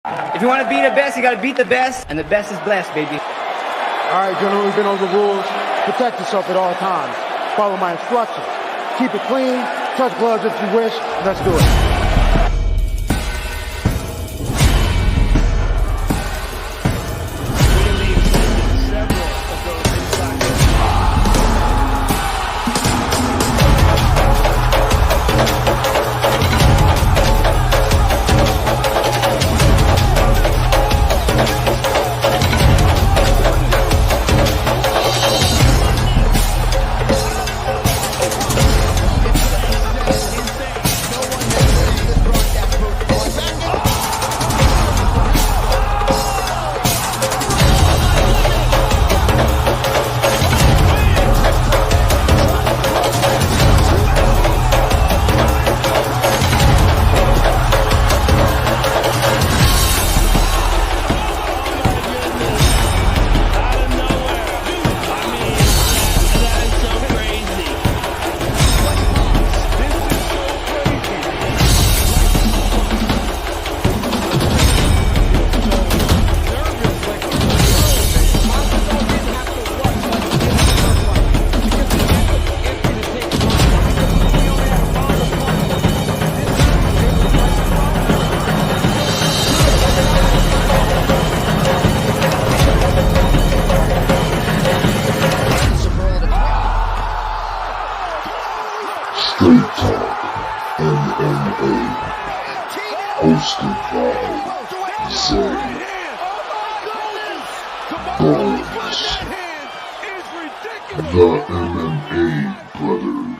If you want to be the best, you got to beat the best, and the best is blessed, baby. All right, gentlemen, we've been over the rules. Protect yourself at all times. Follow my instructions. Keep it clean. Touch gloves if you wish. Let's do it. Hosted by Zay Bonez, the MMA Brotherz.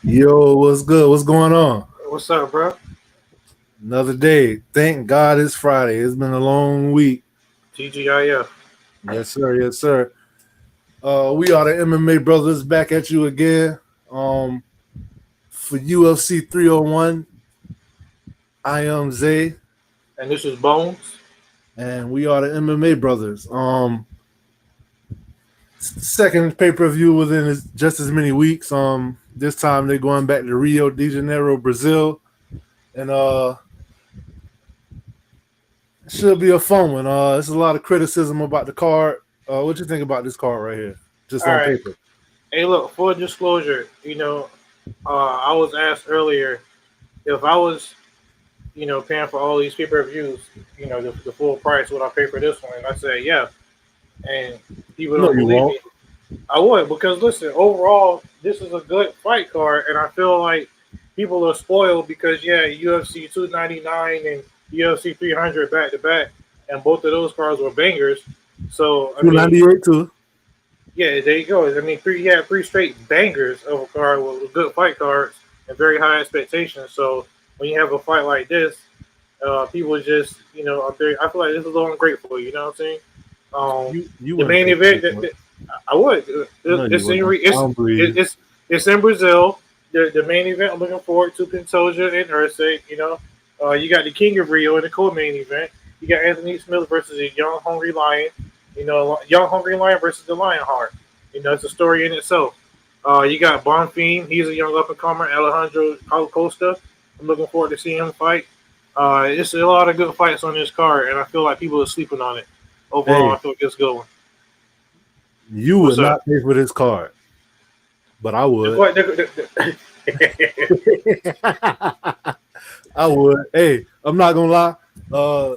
Yo, what's good? What's going on? What's up, bro? Another day. Thank God it's Friday. It's been a long week. TGIF. Yes, sir. Yes, sir. We are the MMA Brotherz back at you again. For UFC 301, I am Zay. And this is Bones. And we are the MMA Brotherz. Second pay-per-view within just as many weeks. This time they're going back to Rio de Janeiro, Brazil. And it should be a fun one. There's a lot of criticism about the card. What you think about this card right here? Just on paper. Hey, look, full disclosure, I was asked earlier if I was, paying for all these pay-per-views, the full price, would I pay for this one? And I said, yeah. And people don't believe me. I would, because listen, overall, this is a good fight card, and I feel like people are spoiled because, UFC 299 and UFC 300 back-to-back, and both of those cards were bangers. So, 298 too. Yeah, there you go. I mean, you had three straight bangers of a card with good fight cards and very high expectations. So, when you have a fight like this, people just, I feel like this is a little ungrateful, you know what I'm saying? The main event, I would. It's in Brazil. The main event I'm looking forward to Pantoja and Erceg. You got the King of Rio in the co-main event. You got Anthony Smith versus a young hungry lion. Young hungry lion versus the Lionheart. It's a story in itself. You got Bonfim. He's a young up and comer. Alejandro Costa. I'm looking forward to seeing him fight. It's a lot of good fights on this card, and I feel like people are sleeping on it. Overall, I feel like it's a good one. You would not pay for this card, but I would. I would. Hey, I'm not gonna lie.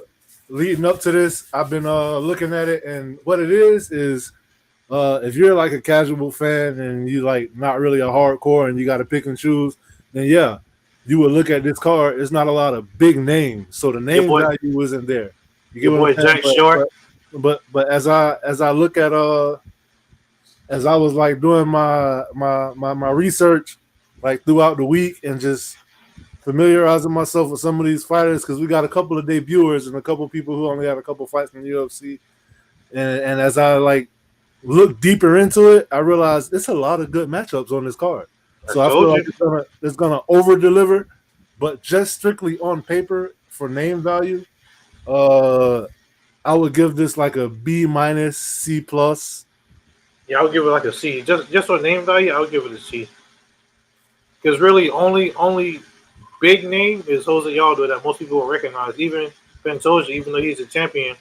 Leading up to this, I've been looking at it, and what it is if you're like a casual fan and you like not really a hardcore and you got to pick and choose, then yeah, you would look at this card. It's not a lot of big names, so the name value isn't there. You get what I'm saying? Short. But as I look at as I was like doing my research like throughout the week and just familiarizing myself with some of these fighters, because we got a couple of debuters and a couple of people who only have a couple of fights in the UFC, and as I like look deeper into it, I realized it's a lot of good matchups on this card. So I feel like it's gonna over deliver, but just strictly on paper for name value, I would give this like a B minus C plus. Yeah, I would give it like a C. Just for name value, I would give it a C. Because really, only big name is Jose Aldo that most people will recognize. Even Pantoja, even though he's a champion,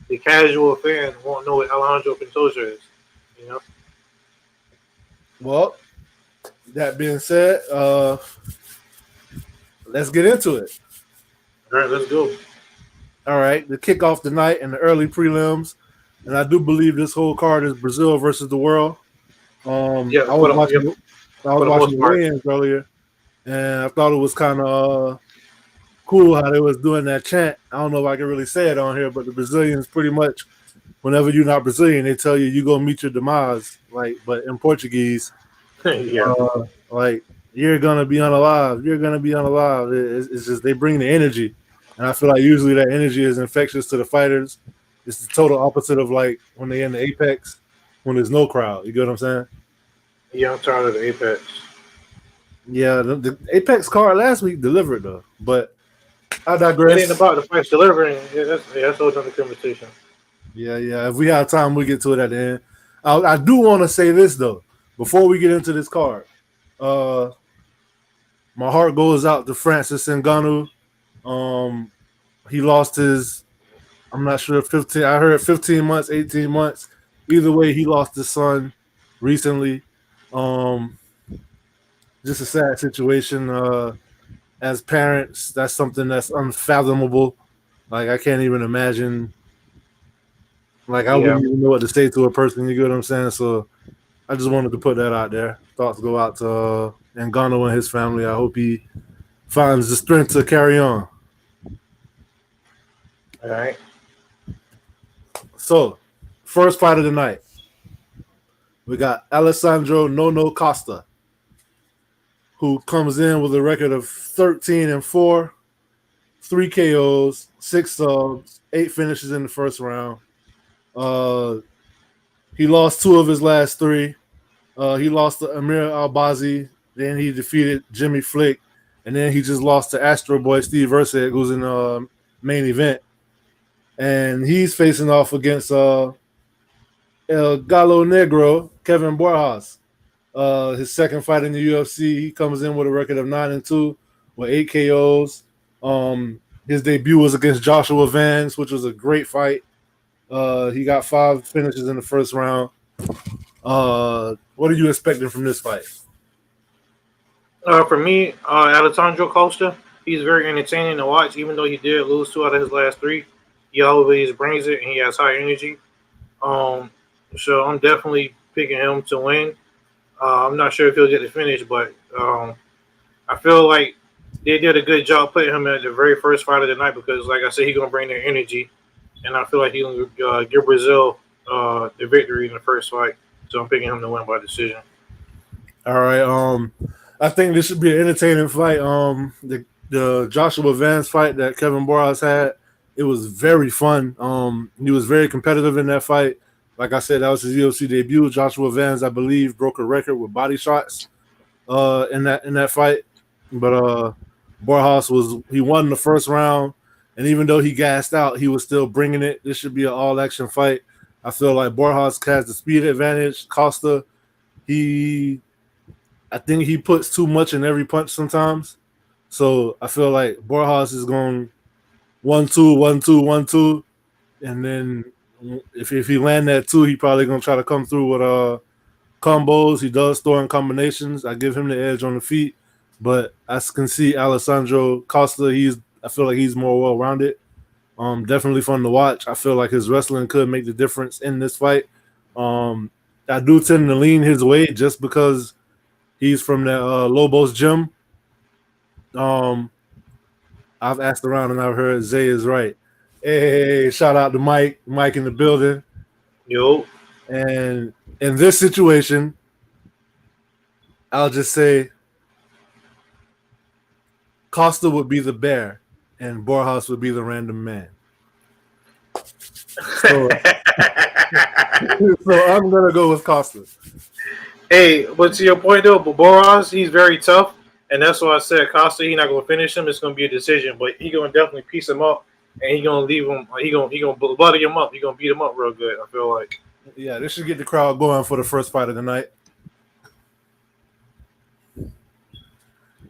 the casual fan won't know what Alejandro Pantoja is. You know. Well, that being said, let's get into it. All right, let's go. All right, to kick off the night and the early prelims, and I do believe this whole card is Brazil versus the world. Yeah, I was watching most the part. weigh-ins earlier, and I thought it was kind of cool how they was doing that chant. I don't know if I can really say it on here, but the Brazilians pretty much, whenever you're not Brazilian, they tell you go meet your demise. Like, but in Portuguese, Yeah. like you're gonna be unalive. You're gonna be unalive. It's just they bring the energy, and I feel like usually that energy is infectious to the fighters. It's the total opposite of like when they in the Apex when there's no crowd. You get what I'm saying? Yeah, I'm tired of the Apex. Yeah, the Apex card last week delivered though, but I It digress. ain't about the fights delivering. That's always under conversation. Yeah. If we have time, we get to it at the end. I do want to say this though before we get into this card. My heart goes out to Francis Ngannou. He lost his, I'm not sure, 15. I heard 15 months, 18 months. Either way, he lost his son recently. Just a sad situation. As parents, that's something that's unfathomable. Like I can't even imagine. Like I wouldn't even know what to say to a person. You get what I'm saying? So I just wanted to put that out there. Thoughts go out to Ngannou and his family. I hope he finds the strength to carry on. All right. So, first fight of the night. We got Alessandro Nono Costa, who comes in with a record of 13-4, 3 KOs, 6 subs, 8 finishes in the first round. He lost 2 of his last 3. He lost to Amir Albazi, then he defeated Jimmy Flick, and then he just lost to Astro Boy Steve Erceg, who's in the main event. And he's facing off against El Galo Negro, Kevin Borjas. His second fight in the UFC, he comes in with a record of 9-2 with 8 KOs. His debut was against Joshua Vance, which was a great fight. He got 5 finishes in the first round. What are you expecting from this fight? For me, Alessandro Costa, he's very entertaining to watch, even though he did lose 2 out of his last 3. He always brings it, and he has high energy. So I'm definitely picking him to win. I'm not sure if he'll get the finish, but I feel like they did a good job putting him at the very first fight of the night because, like I said, he's going to bring their energy. And I feel like he's going to give Brazil the victory in the first fight. So I'm picking him to win by decision. All right. I think this should be an entertaining fight. The Joshua Vance fight that Kevin Borjas had, it was very fun. He was very competitive in that fight. Like I said, that was his UFC debut. Joshua Vance, I believe, broke a record with body shots in that fight. But Borjas he won the first round, and even though he gassed out, he was still bringing it. This should be an all-action fight. I feel like Borjas has the speed advantage. Costa, I think he puts too much in every punch sometimes. So I feel like Borjas is going 1-2, 1-2, 1-2, and then if he land that 2, he probably gonna try to come through with combos. He does throw in combinations. I give him the edge on the feet, but I can see Alessandro Costa. I feel like he's more well-rounded. Definitely fun to watch. I feel like his wrestling could make the difference in this fight. I do tend to lean his way just because he's from that Lobos gym. I've asked around and I've heard Zay is right. Hey, shout out to Mike in the building. Yo. And in this situation, I'll just say Costa would be the bear and Borjas would be the random man. So I'm going to go with Costa. Hey, but to your point, though, Borjas, he's very tough. And that's why I said Costa, he not gonna finish him. It's gonna be a decision, but he gonna definitely piece him up, and he gonna leave him. He gonna bloody him up. He gonna beat him up real good. I feel like. Yeah, this should get the crowd going for the first fight of the night.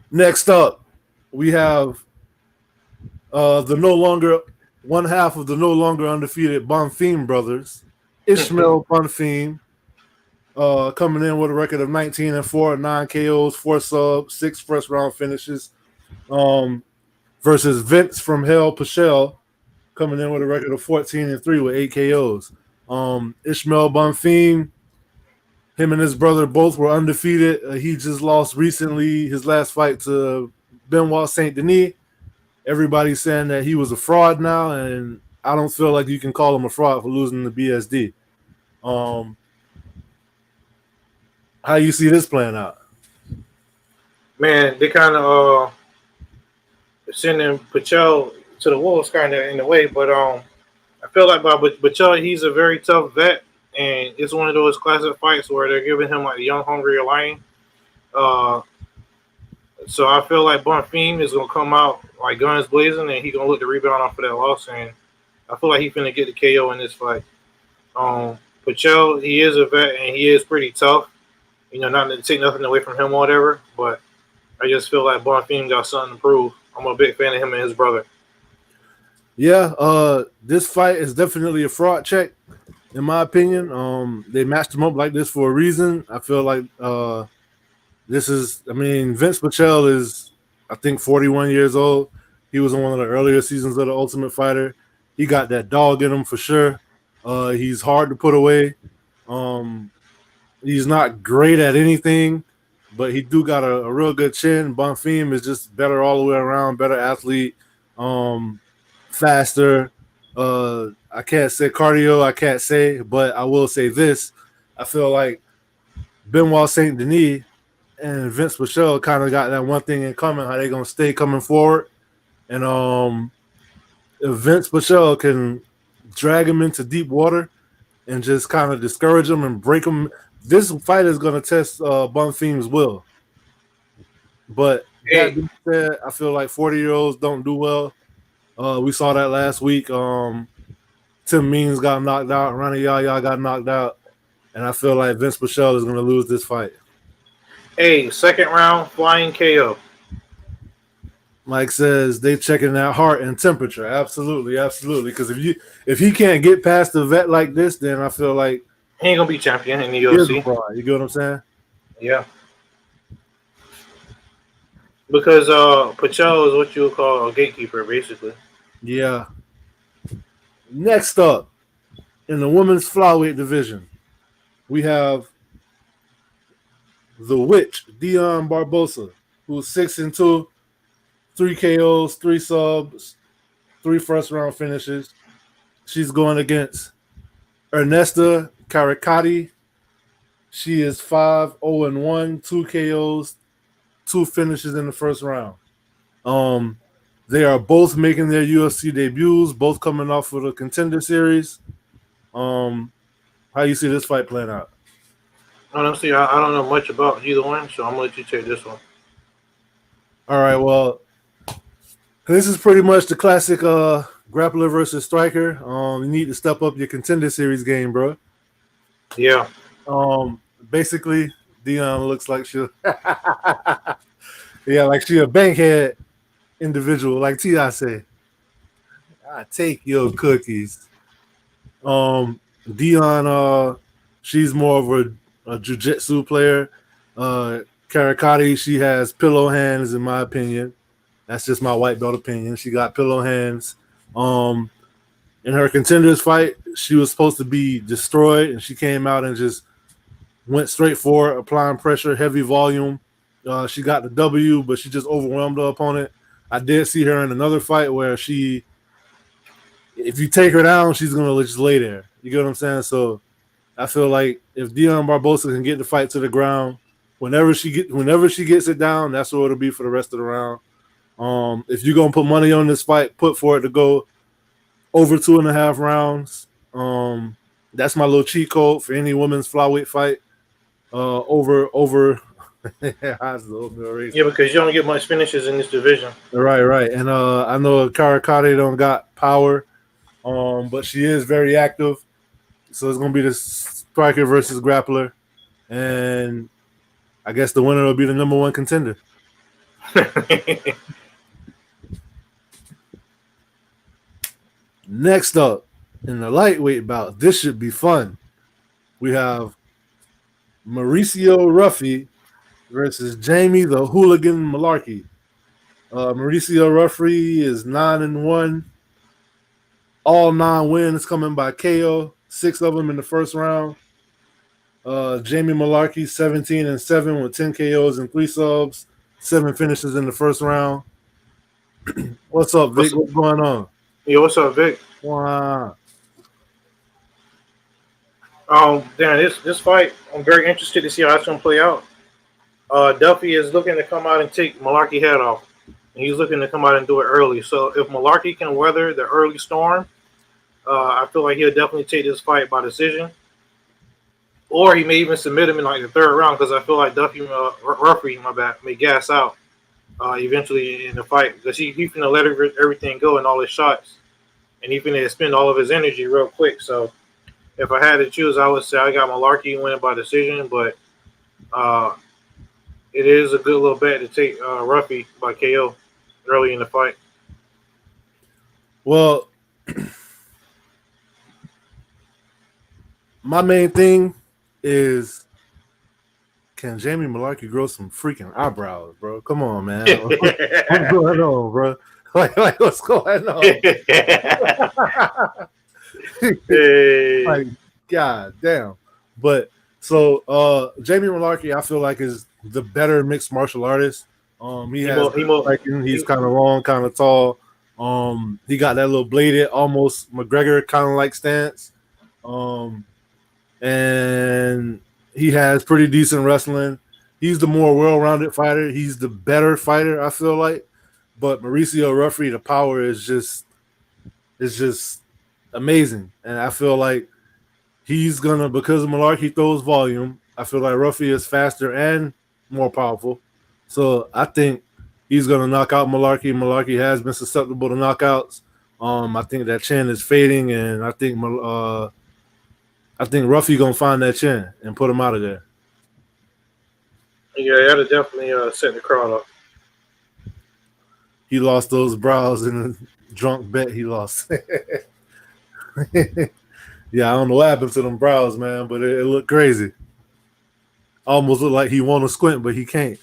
Next up, we have the no longer one half of the no longer undefeated Bonfim brothers, Ishmael Bonfim, coming in with a record of 19-4, 9 KOs, 4 subs, 6 first round finishes, versus Vince from Hell Pichel, coming in with a record of 14-3 with 8 KOs. Ishmael Bonfim, him and his brother both were undefeated. He just lost recently his last fight to Benoit Saint Denis. Everybody's saying that he was a fraud now, and I don't feel like you can call him a fraud for losing the BSD. How you see this playing out? Man, they kind of sending Pichel to the wolves kind of in a way, but I feel like by Pichel, he's a very tough vet, and it's one of those classic fights where they're giving him like a young, hungry lion. So I feel like Bonfim is gonna come out like guns blazing, and he's gonna look to rebound off of that loss, and I feel like he's gonna get the KO in this fight. Pichel, he is a vet, and he is pretty tough. You know, not to take nothing away from him or whatever, but I just feel like Bonfim got something to prove. I'm a big fan of him and his brother. Yeah, this fight is definitely a fraud check, in my opinion. They matched him up like this for a reason. I feel like Vince Pichel is, I think, 41 years old. He was in one of the earlier seasons of The Ultimate Fighter. He got that dog in him for sure. He's hard to put away. He's not great at anything, but he do got a real good chin. Bonfim is just better all the way around, better athlete, faster. I can't say cardio, but I will say this. I feel like Benoit Saint Denis and Vince Pichel kind of got that one thing in common, how they're going to stay coming forward. And if Vince Pichel can drag him into deep water and just kind of discourage him and break him, this fight is going to test Bonfim's will. But that being said, I feel like 40-year-olds don't do well. We saw that last week. Tim Means got knocked out. Ronnie Yaya got knocked out. And I feel like Vince Pichel is going to lose this fight. Hey, second round, flying KO. Mike says they checking that heart and temperature. Absolutely, absolutely. Because if he can't get past the vet like this, then I feel like he ain't gonna be champion in the UFC. You get what I'm saying? Yeah. Because Pichel is what you would call a gatekeeper, basically. Yeah. Next up, in the women's flyweight division, we have the witch, Dion Barbosa, who's 6-2, 3 KOs, 3 subs, 3 first-round finishes. She's going against Ernesta Caricati. She is 5-0-1, 2 KOs, 2 finishes in the first round. They are both making their UFC debuts, both coming off of the Contender Series. How you see this fight playing out? Honestly, I don't know much about either one, so I'm gonna let you take this one. All right, well, this is pretty much the classic grappler versus striker. You need to step up your Contender Series game, bro. Yeah. Basically, Dion looks like she like she a bankhead individual, like T.I. say. I take your cookies. Dion, she's more of a jiu-jitsu player. Caricati, she has pillow hands, in my opinion. That's just my white belt opinion. She got pillow hands. In her contenders fight, she was supposed to be destroyed, and she came out and just went straight for it, applying pressure, heavy volume. She got the W, but she just overwhelmed her opponent. I did see her in another fight where if you take her down, she's going to just lay there. You get what I'm saying? So I feel like if Dion Barbosa can get the fight to the ground, whenever she gets it down, that's what it'll be for the rest of the round. If you're going to put money on this fight, put for it to go over 2.5 rounds. That's my little cheat code for any women's flyweight fight. Over That's the oatmeal raisin. Yeah, because you don't get much finishes in this division. Right. And I know Karakade don't got power, but she is very active. So it's gonna be the striker versus grappler, and I guess the winner will be the number one contender. Next up, in the lightweight bout, this should be fun. We have Mauricio Ruffy versus Jamie the Hooligan Malarkey. Mauricio Ruffy is 9-1. All 9 wins coming by KO. 6 of them in the first round. Jamie Malarkey 17-7 with 10 KOs and 3 subs. 7 finishes in the first round. What's up, Vic? What's going on? Yeah, what's up, Vic? Wow. This fight, I'm very interested to see how it's gonna play out. Duffy is looking to come out and take Malarkey head off. And he's looking to come out and do it early. So if Malarkey can weather the early storm, I feel like he'll definitely take this fight by decision. Or he may even submit him in like the third round because I feel like Ruffy, may gas out eventually in the fight because he's finna let everything go and all his shots. And he's finna spend all of his energy real quick. So if I had to choose, I would say I got Malarkey winning by decision, but it is a good little bet to take Ruffy by KO early in the fight. Well, my main thing is, can Jamie Malarkey grow some freaking eyebrows, bro? Come on, man. What's going on, bro? Like what's going on? Like, god damn. But so Jamie Malarkey, I feel like is the better mixed martial artist. He's kind of long, kind of tall. He got that little bladed, almost McGregor kind of like stance. And he has pretty decent wrestling. He's the more well-rounded fighter. He's the better fighter, I feel like. But Mauricio Ruffy, the power is just amazing. And I feel like he's gonna, because Malarkey throws volume, I feel like Ruffy is faster and more powerful. So I think he's gonna knock out Malarkey. Malarkey has been susceptible to knockouts. I think that chin is fading, and I think Ruffy gonna find that chin and put him out of there. Yeah, that'll definitely set the crowd up. He lost those brows in a drunk bet. He lost. Yeah, I don't know what happened to them brows, man, but it looked crazy. Almost looked like he want to squint, but he can't.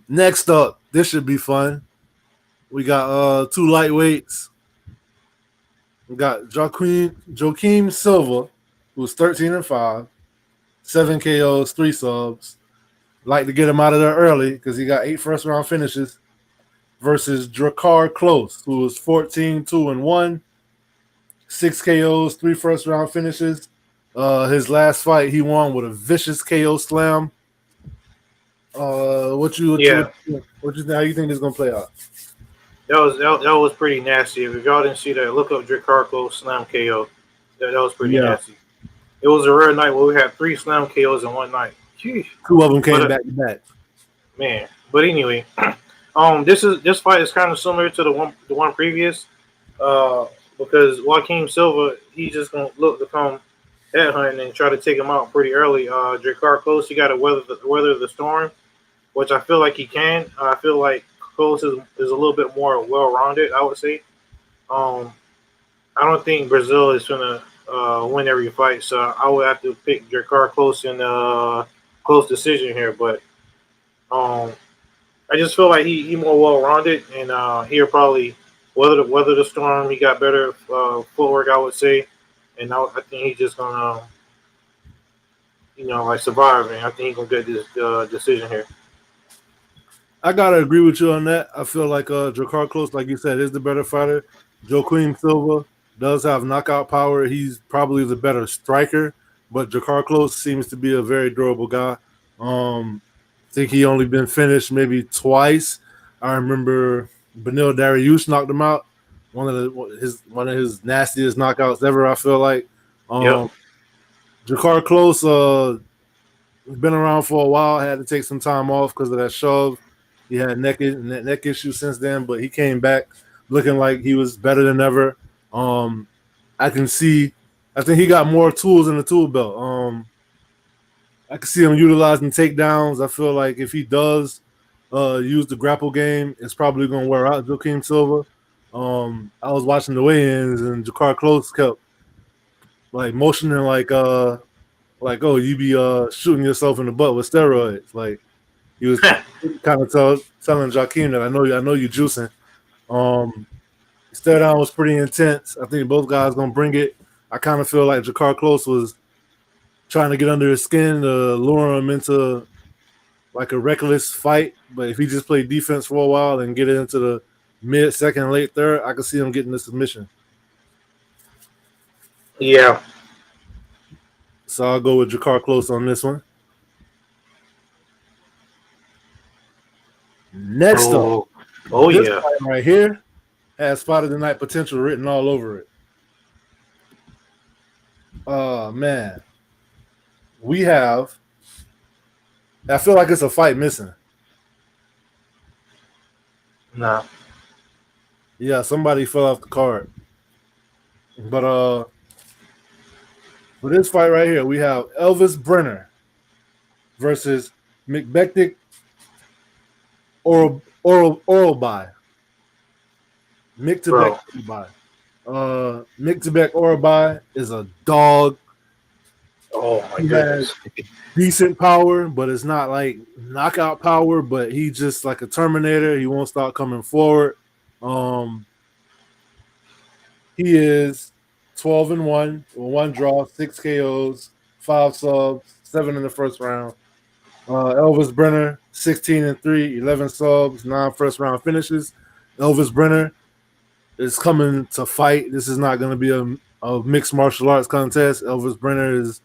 Next up, this should be fun. We got 2 lightweights. We got Joaquim Silva, who's 13-5, 7 KOs, 3 subs. Like to get him out of there early because he got 8 first-round finishes. Versus Drakkar Klose, who was 14-2-1, 6 KOs, 3 first-round finishes. His last fight, he won with a vicious KO slam. What you think? How you think this is gonna play out? That was pretty nasty. If y'all didn't see that, look up Drakkar Klose slam KO. That was pretty nasty. It was a rare night where we had 3 slam KOs in one night. Jeez. 2 of them came back to back. Man, but anyway, this fight is kind of similar to the one previous, because Joaquim Silva, he's just gonna look to come headhunting and try to take him out pretty early. Drakkar Klose, he got to weather the storm, which I feel like he can. I feel like Klose is a little bit more well-rounded, I would say. I don't think Brazil is gonna win every fight, so I would have to pick Drakkar Klose in a close decision here. But I just feel like he more well-rounded, and he'll probably weather the storm. He got better footwork, I would say, and I think he's just gonna, survive. And I think he's gonna get this decision here. I gotta agree with you on that. I feel like Drakkar Klose, like you said, is the better fighter. Joaquim Silva does have knockout power. He's probably the better striker, but Drakkar Klose seems to be a very durable guy. I think he only been finished maybe twice. I remember Benil Dariush knocked him out. One of his nastiest knockouts ever, I feel like. Drakkar Klose, He's been around for a while. Had to take some time off because of that shove. He had neck issue since then, but he came back looking like he was better than ever. I can see. I think he got more tools in the tool belt. I can see him utilizing takedowns. I feel like if he does use the grapple game, it's probably going to wear out Joaquin Silva. I was watching the weigh-ins and Jakar Close kept like motioning like oh you be shooting yourself in the butt with steroids. Like he was kind of telling Joaquin that I know you juicing. Stare down was pretty intense. I think both guys gonna bring it. I kind of feel like Jakar Close was trying to get under his skin to lure him into like a reckless fight. But if he just played defense for a while and get it into the mid, second, late third, I could see him getting the submission. Yeah. So I'll go with Jakar Close on this one. Next up, this fight right here has Fight of the Night potential written all over it. Oh man, we have. I feel like it's a fight missing. Nah. Yeah, somebody fell off the card. But for this fight right here, we have Elvis Brenner versus McBektik Oralby. Mictabek Oralby. Mictabek Oralby is a dog. Oh my goodness. Decent power, but it's not like knockout power, but he's just like a Terminator. He won't stop coming forward. He is 12-1, 1 draw, 6 KOs, 5 subs, 7 in the first round. Elvis Brenner, 16-3, 11 subs, 9 first round finishes. Elvis Brenner is coming to fight. This is not going to be a mixed martial arts contest. Elvis Brenner is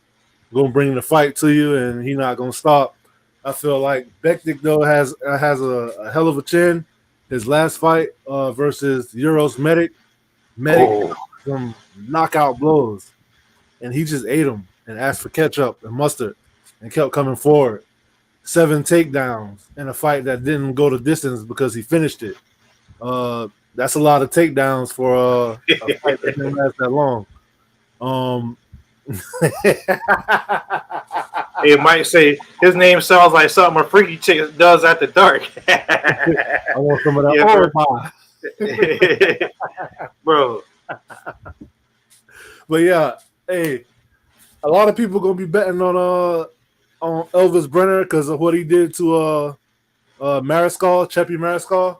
going to bring the fight to you, and he's not going to stop. I feel like Bektik, though, has a hell of a chin. His last fight versus Euros Medic some knockout blows, and he just ate them and asked for ketchup and mustard and kept coming forward. 7 takedowns in a fight that didn't go the distance because he finished it. That's a lot of takedowns for a fight that didn't last that long. It might say his name sounds like something a freaky chick does after dark. I want some of that. Bro. But yeah, hey, a lot of people gonna be betting on Elvis Brenner because of what he did to Mariscal, Cheppy Mariscal.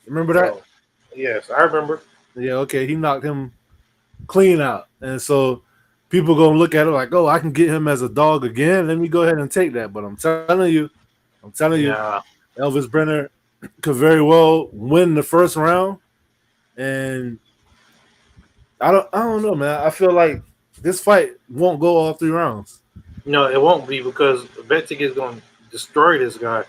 Remember that? Oh, yes, I remember. Yeah, okay. He knocked him clean out. And so people gonna look at it like, oh, I can get him as a dog again. Let me go ahead and take that. But I'm telling you, Elvis Brenner could very well win the first round. And I don't know, man. I feel like this fight won't go all 3 rounds. No, it won't be because Bektik is going to destroy this guy.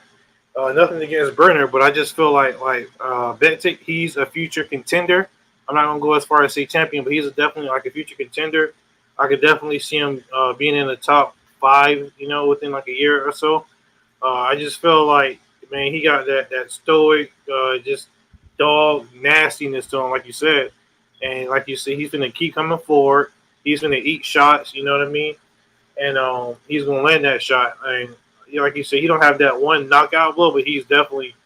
Nothing against Brenner, but I just feel like Bektik, he's a future contender. I'm not going to go as far as say champion, but he's definitely like a future contender. I could definitely see him being in the top 5, within like a year or so. I just feel like, man, he got that stoic, just dog nastiness to him, like you said. And like you said, he's going to keep coming forward. He's going to eat shots, you know what I mean? And he's going to land that shot. And like you said, he don't have that one knockout blow, but he's definitely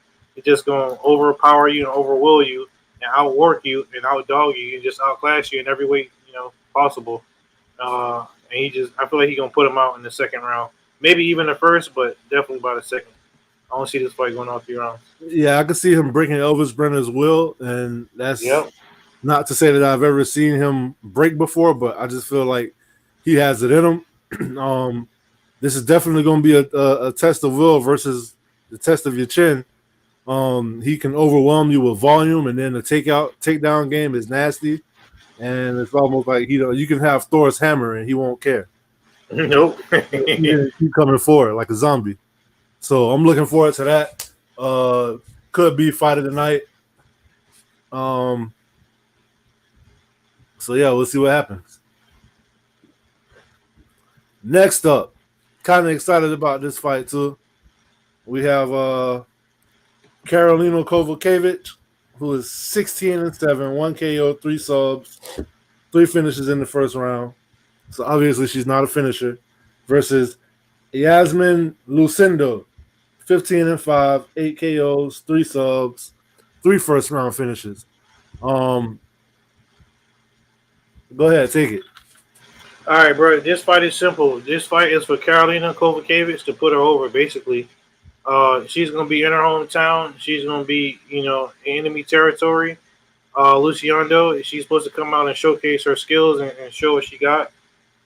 just going to overpower you and overwill you and outwork you and outdog you and just outclass you in every way, possible. And I feel like he's going to put him out in the second round. Maybe even the first, but definitely by the second. I don't see this fight going all 3 rounds. Yeah, I can see him breaking Elvis Brenner's will, and that's not to say that I've ever seen him break before, but I just feel like he has it in him. This is definitely going to be a test of will versus the test of your chin. He can overwhelm you with volume, and then the takedown game is nasty, and it's almost like you can have Thor's hammer and he won't care. Nope. He keep coming forward like a zombie. So I'm looking forward to that. Could be fight of the night. So yeah, we'll see what happens. Next up, kind of excited about this fight too. We have Karolina Kowalkiewicz, who is 16-7, 1 KO, 3 subs, 3 finishes in the first round. So obviously she's not a finisher. Versus Yasmin Lucindo, 15-5, 8 KOs, 3 subs, 3 first round finishes. Go ahead, take it. All right, bro. This fight is simple. This fight is for Karolina Kowalkiewicz to put her over, basically. She's going to be in her hometown. She's going to be, enemy territory. Luciano, she's supposed to come out and showcase her skills and show what she got,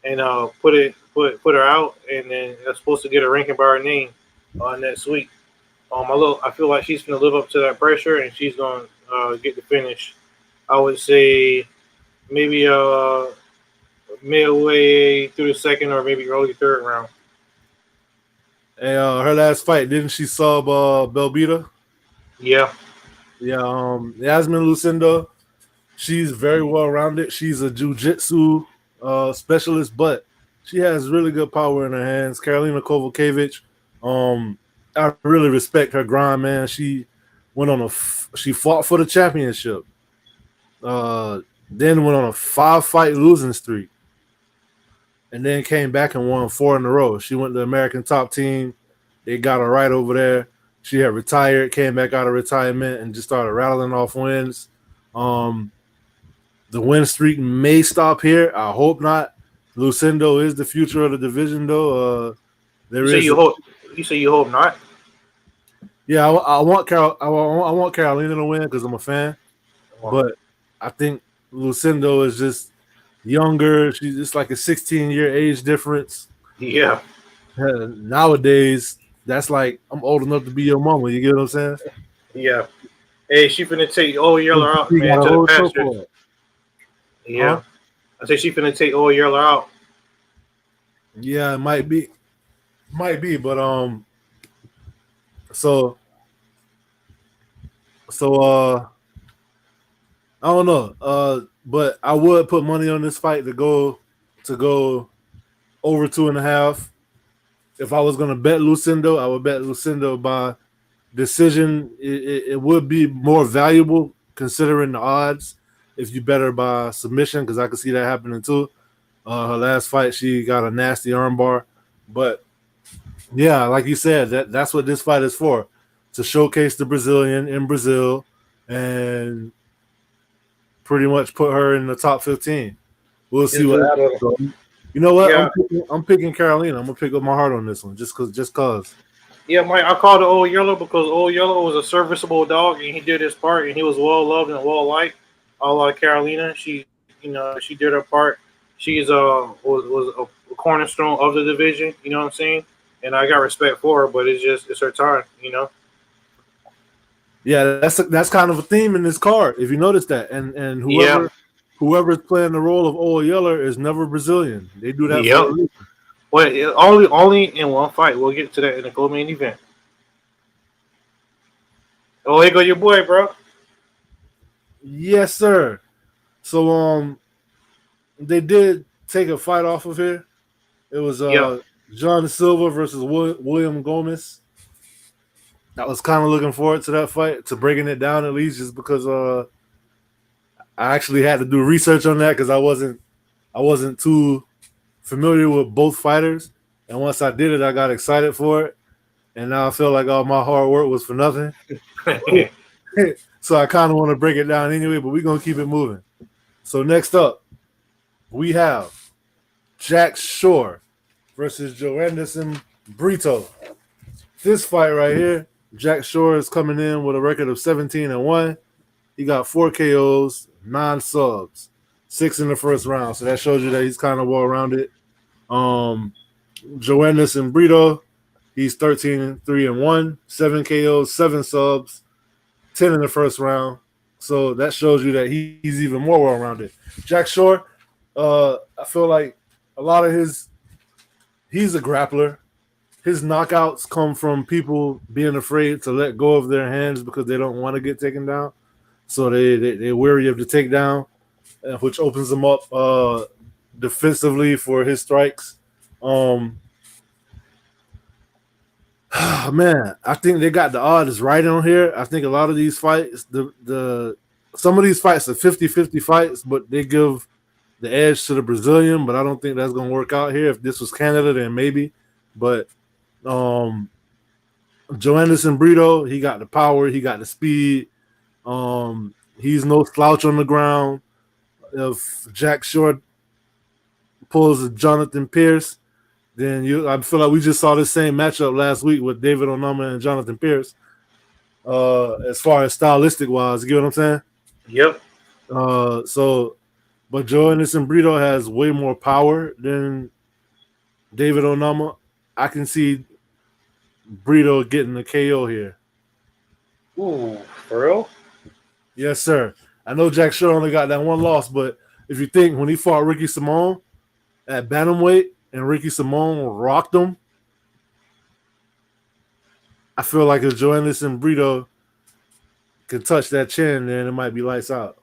and put her out, and then that's supposed to get a ranking by her name next week. I feel like she's going to live up to that pressure, and she's going to get the finish. I would say maybe midway through the second or maybe early third round. And her last fight, didn't she sub Belbita? Yeah. Yeah, Yasmin Lucindo, she's very well rounded. She's a jiu-jitsu specialist, but she has really good power in her hands. Karolina Kowalkiewicz, I really respect her grind, man. She went she fought for the championship. Then went on a 5-fight losing streak. And then came back and won 4 in a row. She went to the American Top Team. They got her right over there. She had retired, came back out of retirement, and just started rattling off wins. The win streak may stop here. I hope not. Lucindo is the future of the division, though. You say you hope not? Yeah, I want Karolina to win because I'm a fan. But I think Lucindo is just younger. She's just like a 16-year age difference. Yeah. Nowadays, that's like I'm old enough to be your mama. You get what I'm saying? Yeah. Hey, she finna take Old Yeller out, man, to the pastures. Yeah. Huh? I say she finna take Old Yeller out. Yeah, it might be, but so I don't know. But I would put money on this fight to go over 2.5. If I was gonna bet Lucindo, I would bet Lucindo by decision. It would be more valuable considering the odds if you bet her by submission, because I could see that happening too. Her last fight, she got a nasty armbar. But yeah, like you said, that's what this fight is for, to showcase the Brazilian in Brazil and pretty much put her in the top 15. We'll see what happens. You know what? Yeah. I'm picking Karolina. I'm gonna pick up my heart on this one, just cause. Yeah, Mike. I called it Old Yellow because Old Yellow was a serviceable dog, and he did his part, and he was well loved and well liked. Like Karolina, she did her part. She's was a cornerstone of the division. You know what I'm saying? And I got respect for her, but it's her time. Yeah, that's kind of a theme in this card, if you notice that. And whoever's playing the role of Old Yeller is never Brazilian. They do that for a reason. Well, only in one fight. We'll get to that in the co-main event. Oh, here go your boy, bro. Yes, sir. So they did take a fight off of here. It was John Silva versus William Gomez. I was kind of looking forward to that fight, to breaking it down at least, just because I actually had to do research on that because I wasn't too familiar with both fighters. And once I did it, I got excited for it. And now I feel like all my hard work was for nothing. So I kind of want to break it down anyway, but we're going to keep it moving. So next up, we have Jack Shore versus Joanderson Brito. This fight right here, Jack Shore is coming in with a record of 17-1. He got 4 KOs, 9 subs, 6 in the first round. So that shows you that he's kind of well-rounded. Joanderson Brito, he's 13-3-1, 7 KOs, 7 subs, 10 in the first round. So that shows you that he's even more well-rounded. Jack Shore, I feel like a lot of he's a grappler. His knockouts come from people being afraid to let go of their hands because they don't want to get taken down. So they're wary of the takedown, which opens them up defensively for his strikes. Man, I think they got the odds right on here. I think a lot of these fights, the some of these fights are 50-50 fights, but they give the edge to the Brazilian, but I don't think that's gonna work out here. If this was Canada, then maybe. But Joanderson Brito, he got the power, he got the speed. He's no slouch on the ground. If Jack Shore pulls a Jonathan Pierce, then I feel like we just saw the same matchup last week with David Onama and Jonathan Pierce. As far as stylistic wise, you get what I'm saying? Yep. But Joe Anderson Brito has way more power than David Onama. I can see Brito getting the KO here. Ooh, for real? Yes, sir. I know Jack Shore only got that one loss, but if you think when he fought Ricky Simone at bantamweight and Ricky Simone rocked him, I feel like if Joe Anderson Brito can touch that chin, then it might be lights out.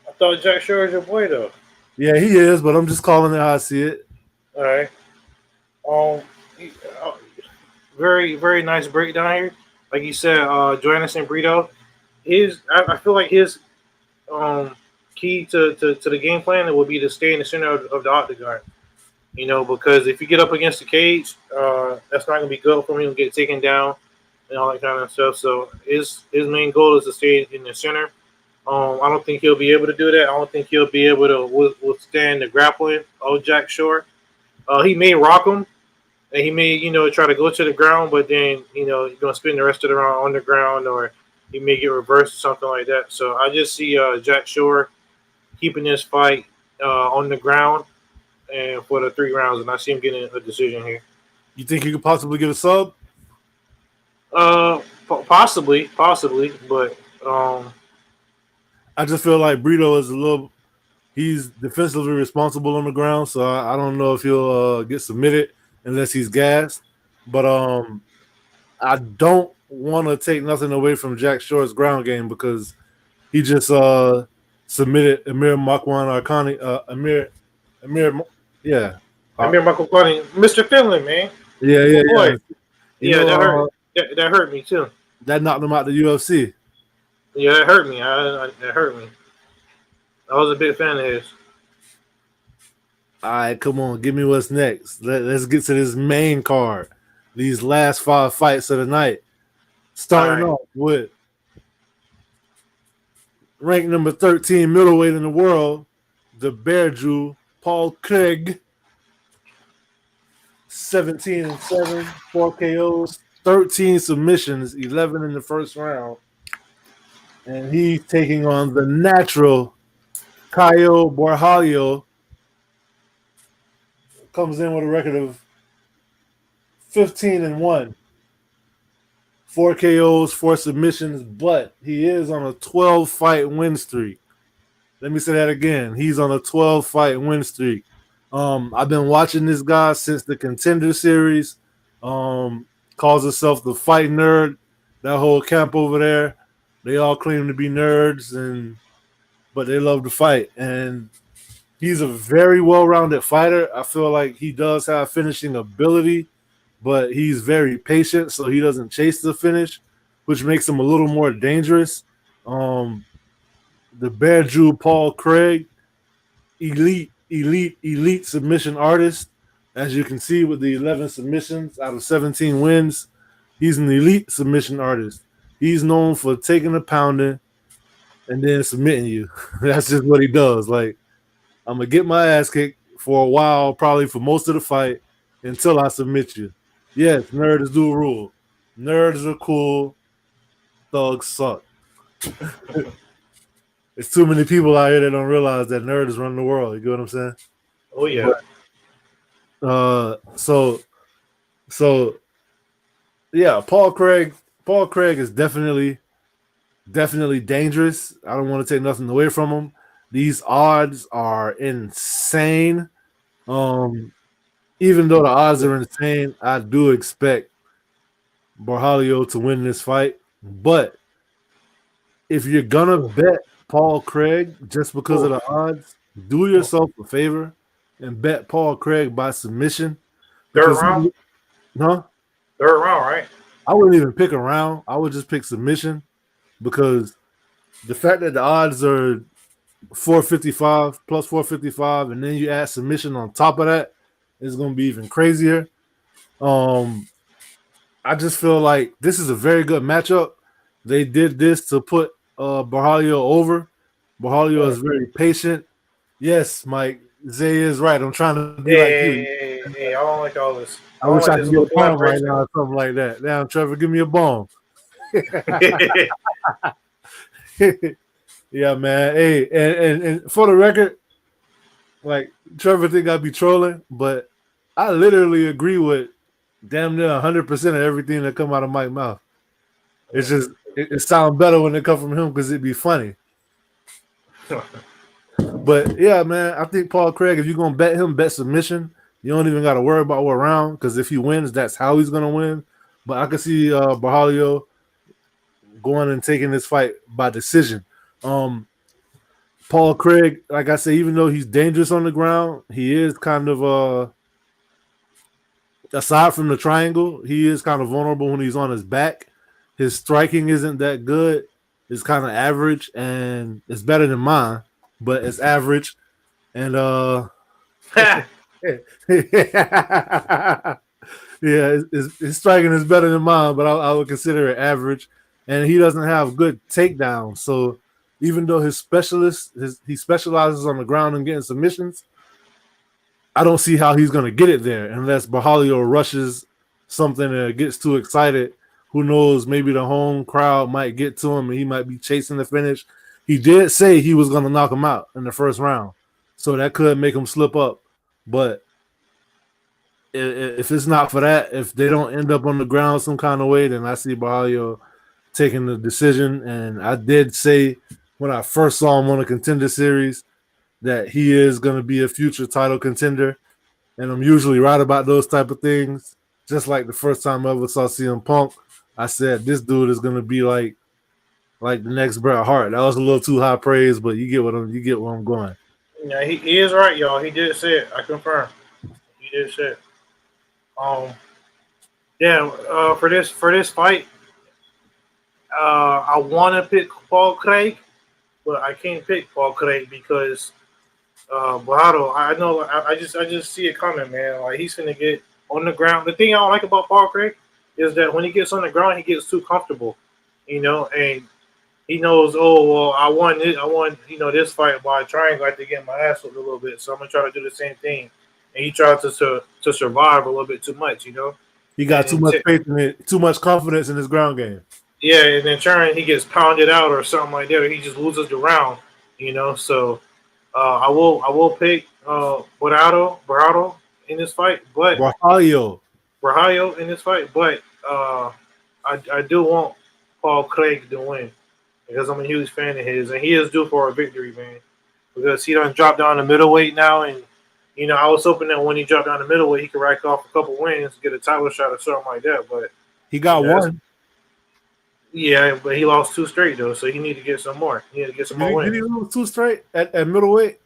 I thought Jack Shore was your boy, though. Yeah, he is, but I'm just calling it how I see it. All right. Very, very nice breakdown here. Like you said, Joe Anderson Brito, I feel like his key to the game plan will be to stay in the center of the octagon. You know, because if you get up against the cage, that's not going to be good for him to get taken down and all that kind of stuff. So his main goal is to stay in the center. I don't think he'll be able to do that. I don't think he'll be able to withstand the grappling of Jack Shore. He may rock him, and he may, try to go to the ground, but then, he's going to spend the rest of the round on the ground, or he may get reversed or something like that. So I just see Jack Shore keeping this fight on the ground and for the 3 rounds, and I see him getting a decision here. You think he could possibly get a sub? Possibly, but I just feel like Brito is he's defensively responsible on the ground, so I don't know if he'll get submitted unless he's gassed. But I don't want to take nothing away from Jack Shore's ground game because he just submitted Amir Makwan Arkhani. Amir Makwan, Mr. Finland, man. Yeah. Boy. That hurt me too. That knocked him out the UFC. Yeah, that hurt me. That hurt me. I was a big fan of his. All right, come on. Give me what's next. Let's get to this main card. These last 5 fights of the night. Starting off with ranked number 13 middleweight in the world, the Bear Jew, Paul Craig. 17-7, 4 KOs, 13 submissions, 11 in the first round. And he's taking on the natural Caio Borralho. Comes in with a record of 15-1. 4 KOs, 4 submissions, but he is on a 12-fight win streak. Let me say that again. He's on a 12-fight win streak. I've been watching this guy since the Contender Series. Calls himself the Fight Nerd. That whole camp over there, they all claim to be nerds, but they love to fight. And he's a very well-rounded fighter. I feel like he does have finishing ability, but he's very patient, so he doesn't chase the finish, which makes him a little more dangerous. The Bear Jew Paul Craig, elite submission artist. As you can see with the 11 submissions out of 17 wins, he's an elite submission artist. He's known for taking a pounding and then submitting you. That's just what he does. Like, I'm going to get my ass kicked for a while, probably for most of the fight, until I submit you. Yes, nerds do rule. Nerds are cool. Thugs suck. There's too many people out here that don't realize that nerds run the world. You get what I'm saying? Oh yeah. So yeah, Paul Craig is definitely dangerous. I don't want to take nothing away from him. These odds are insane. Even though the odds are insane, I do expect Borralho to win this fight. But if you're gonna bet Paul Craig just because of the odds, do yourself a favor and bet Paul Craig by submission. Third round? Huh? Third round, right? I wouldn't even pick a round. I would just pick submission because the fact that the odds are 455 plus 455, and then you add submission on top of that is going to be even crazier. I just feel like this is a very good matchup. They did this to put Borralho over. Borralho is very patient. Yes, Mike, Zay is right. I'm trying to be like you. Hey, I don't like all this. I wish I this could get a little bomb right collaboration. now or something like that. Damn, Trevor, give me a bomb. Yeah, man. Hey, and for the record, like Trevor think I be trolling, but I literally agree with damn near 100% of everything that come out of Mike's mouth. It's just it sounds better when it come from him because it'd be funny. But yeah, man, I think Paul Craig, if you're gonna bet him, bet submission. You don't even got to worry about what round because if he wins, that's how he's gonna win. But I can see Borralho going and taking this fight by decision. Paul Craig, like I said, even though he's dangerous on the ground, he is kind of aside from the triangle, he is kind of vulnerable when he's on his back. His striking isn't that good. It's kind of average, and it's better than mine, but it's average. And yeah, his striking is better than mine, but I would consider it average. And he doesn't have good takedowns, so even though he specializes on the ground and getting submissions, I don't see how he's going to get it there unless Borralho rushes something and gets too excited. Who knows? Maybe the home crowd might get to him and he might be chasing the finish. He did say he was going to knock him out in the first round, so that could make him slip up. But if it's not for that, if they don't end up on the ground some kind of way, then I see Borralho taking the decision. And I did say when I first saw him on the Contender Series that he is going to be a future title contender, and I'm usually right about those type of things. Just like the first time I ever saw CM Punk, I said this dude is going to be like the next Bret Hart. That was a little too high praise, but you get where I'm going. Yeah, he is right, y'all. He did say it. I confirm. He did say it. For this fight, I want to pick Paul Craig, but I can't pick Paul Craig because Borralho, I know I just see it coming, man. Like he's gonna get on the ground. The thing I don't like about Paul Craig is that when he gets on the ground, he gets too comfortable, and he knows, oh well, I won this fight by triangle. I have to get my ass whipped a little bit, so I'm gonna try to do the same thing. And he tried to survive a little bit too much, He got too much faith in it, too much confidence in his ground game. Yeah, and then turn he gets pounded out or something like that, or he just loses the round, So I will pick Borralho in this fight, but Borralho in this fight, but I do want Paul Craig to win because I'm a huge fan of his, and he is due for a victory, man, because he done dropped down to middleweight now, and I was hoping that when he dropped down to middleweight, he could rack off a couple wins, get a title shot or something like that, but he got one. Yeah, but he lost 2 straight though, so he need to get some more. He need to get some more wins. Did he lose 2 straight at middleweight?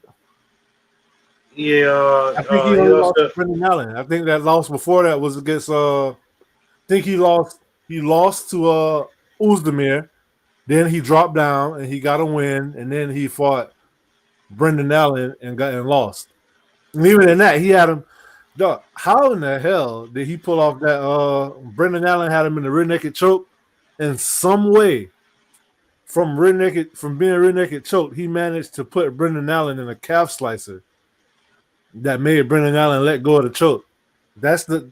Yeah, I think he lost to Brendan Allen. I think that loss before that was against. I think he lost. He lost to Uzdemir. Then he dropped down and he got a win, and then he fought Brendan Allen and lost. And even in that, he had him. Dog, how in the hell did he pull off that? Brendan Allen had him in the rear naked choke. In some way, from being rear naked choked, he managed to put Brendan Allen in a calf slicer that made Brendan Allen let go of the choke. That's the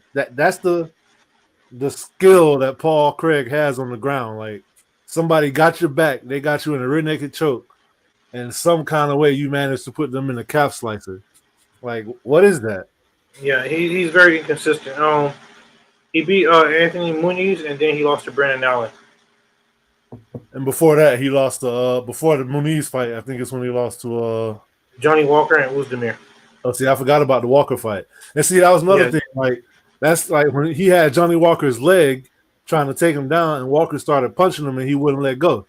skill that Paul Craig has on the ground. Like somebody got your back, they got you in a rear naked choke, and some kind of way you managed to put them in a calf slicer. Like what is that? Yeah, he's very inconsistent. He beat Anthony Muniz, and then he lost to Brendan Allen. And before that, he lost before the Muniz fight. I think it's when he lost to Johnny Walker and Uzdemir. Oh, see, I forgot about the Walker fight. And see, that was another thing. Like that's like when he had Johnny Walker's leg trying to take him down, and Walker started punching him, and he wouldn't let go.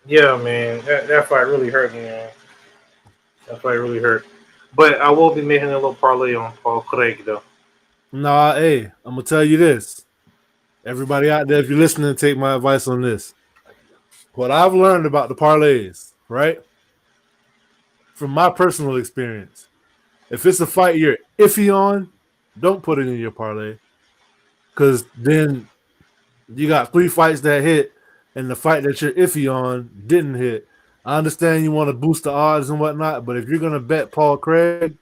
Yeah, man, that fight really hurt me, man. That fight really hurt. But I will be making a little parlay on Paul Craig, though. Nah, hey, I'm gonna tell you this. Everybody out there, if you're listening, take my advice on this. What I've learned about the parlays, right? From my personal experience, if it's a fight you're iffy on, don't put it in your parlay. Because then you got 3 fights that hit, and the fight that you're iffy on didn't hit. I understand you want to boost the odds and whatnot, but if you're going to bet Paul Craig,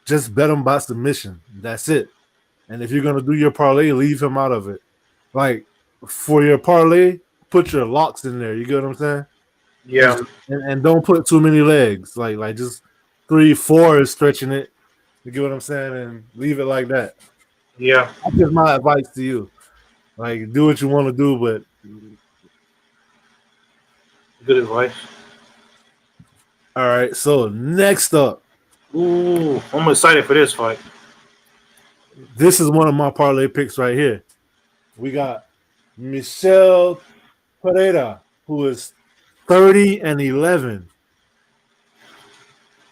just bet him by submission. That's it. And if you're going to do your parlay, leave him out of it. Like, for your parlay, put your locks in there. You get what I'm saying? Yeah. And don't put too many legs. Like just 3, 4 is stretching it. You get what I'm saying? And leave it like that. Yeah. That's just my advice to you. Like, do what you want to do, but Good advice. all right. So next up, Ooh, I'm excited for this fight. this is one of my parlay picks right here. We got Michel Pereira, who is 30-11.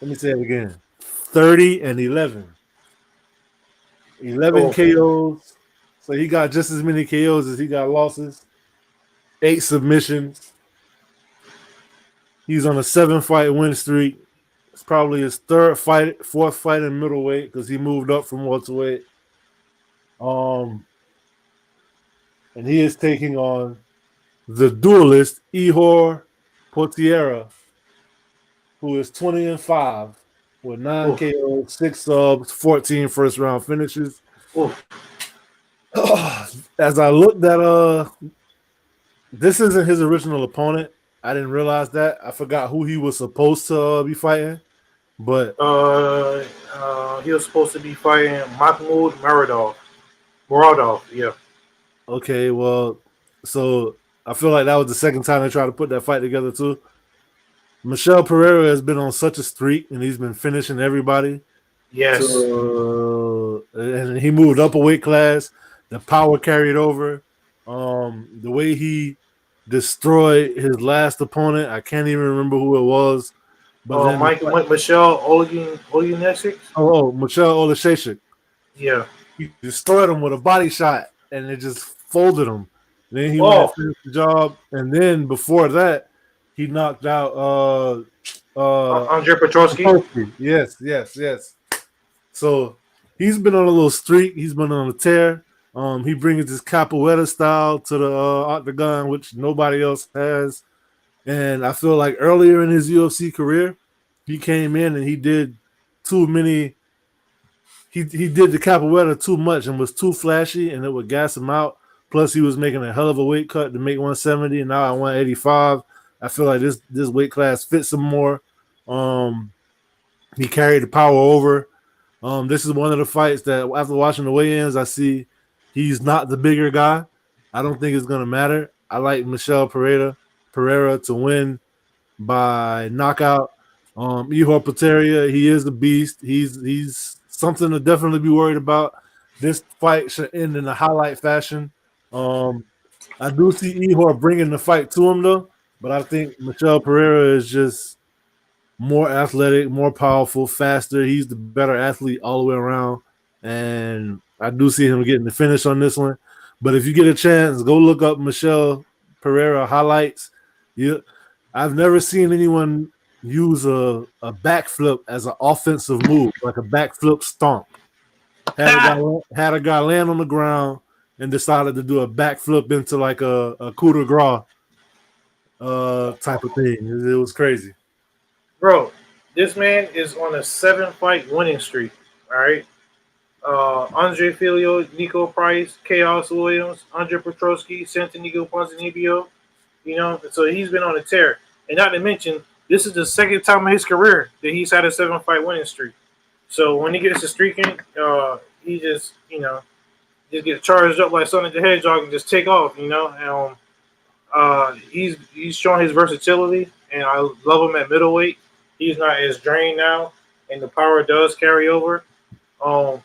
Let me say it again. 30-11. 11 KOs. So he got just as many KOs as he got losses. 8 submissions. He's on a 7-fight win streak. It's probably his 4th fight in middleweight because he moved up from welterweight. And he is taking on the duelist Ihor Potieria, who is 20-5 with 9 KOs, 6 subs, 14 first-round finishes. As I looked at this isn't his original opponent. I didn't realize that. I forgot who he was supposed to be fighting, but he was supposed to be fighting Mahmoud Muradov, yeah. Okay, well, so I feel like that was the second time they tried to put that fight together too. Michel Pereira has been on such a streak, and he's been finishing everybody. Yes. And he moved up a weight class. The power carried over. The way he destroyed his last opponent, I can't even remember who it was. But Michel Oleksiejczuk. Michel Oleksiejczuk. Yeah. He destroyed him with a body shot, and it just folded him. Then he went and finished the job, and then before that, he knocked out Andre Petroski. Yes. So he's been on a little streak. He's been on a tear. He brings his capoeira style to the octagon, which nobody else has. And I feel like earlier in his UFC career, he came in and he did too many. He did the capoeira too much and was too flashy, and it would gas him out. Plus, he was making a hell of a weight cut to make 170, and now at 185. I feel like this weight class fits him more. He carried the power over. This is one of the fights that after watching the weigh-ins, I see he's not the bigger guy. I don't think it's going to matter. I like Michel Pereira to win by knockout. Ihor Potieria, he is the beast. He's something to definitely be worried about. This fight should end in a highlight fashion. I do see Ihor bringing the fight to him, though, but I think Michel Pereira is just more athletic, more powerful, faster. He's the better athlete all the way around, and I do see him getting the finish on this one. But if you get a chance, go look up Michel Pereira highlights. I've never seen anyone use a backflip as an offensive move, like a backflip stomp. Had a guy land on the ground and decided to do a backflip into like a coup de grace type of thing. It was crazy. Bro, this man is on a 7-fight winning streak. All right. Andre Filio, Nico Price, Chaos Williams, Andre Petroski, Santanigo Ponzinibbio. So he's been on a tear. And not to mention, this is the second time in his career that he's had a 7-fight winning streak. So when he gets to streaking, he just get charged up like Sonic the Hedgehog and just take off, And he's showing his versatility, and I love him at middleweight. He's not as drained now, and the power does carry over. All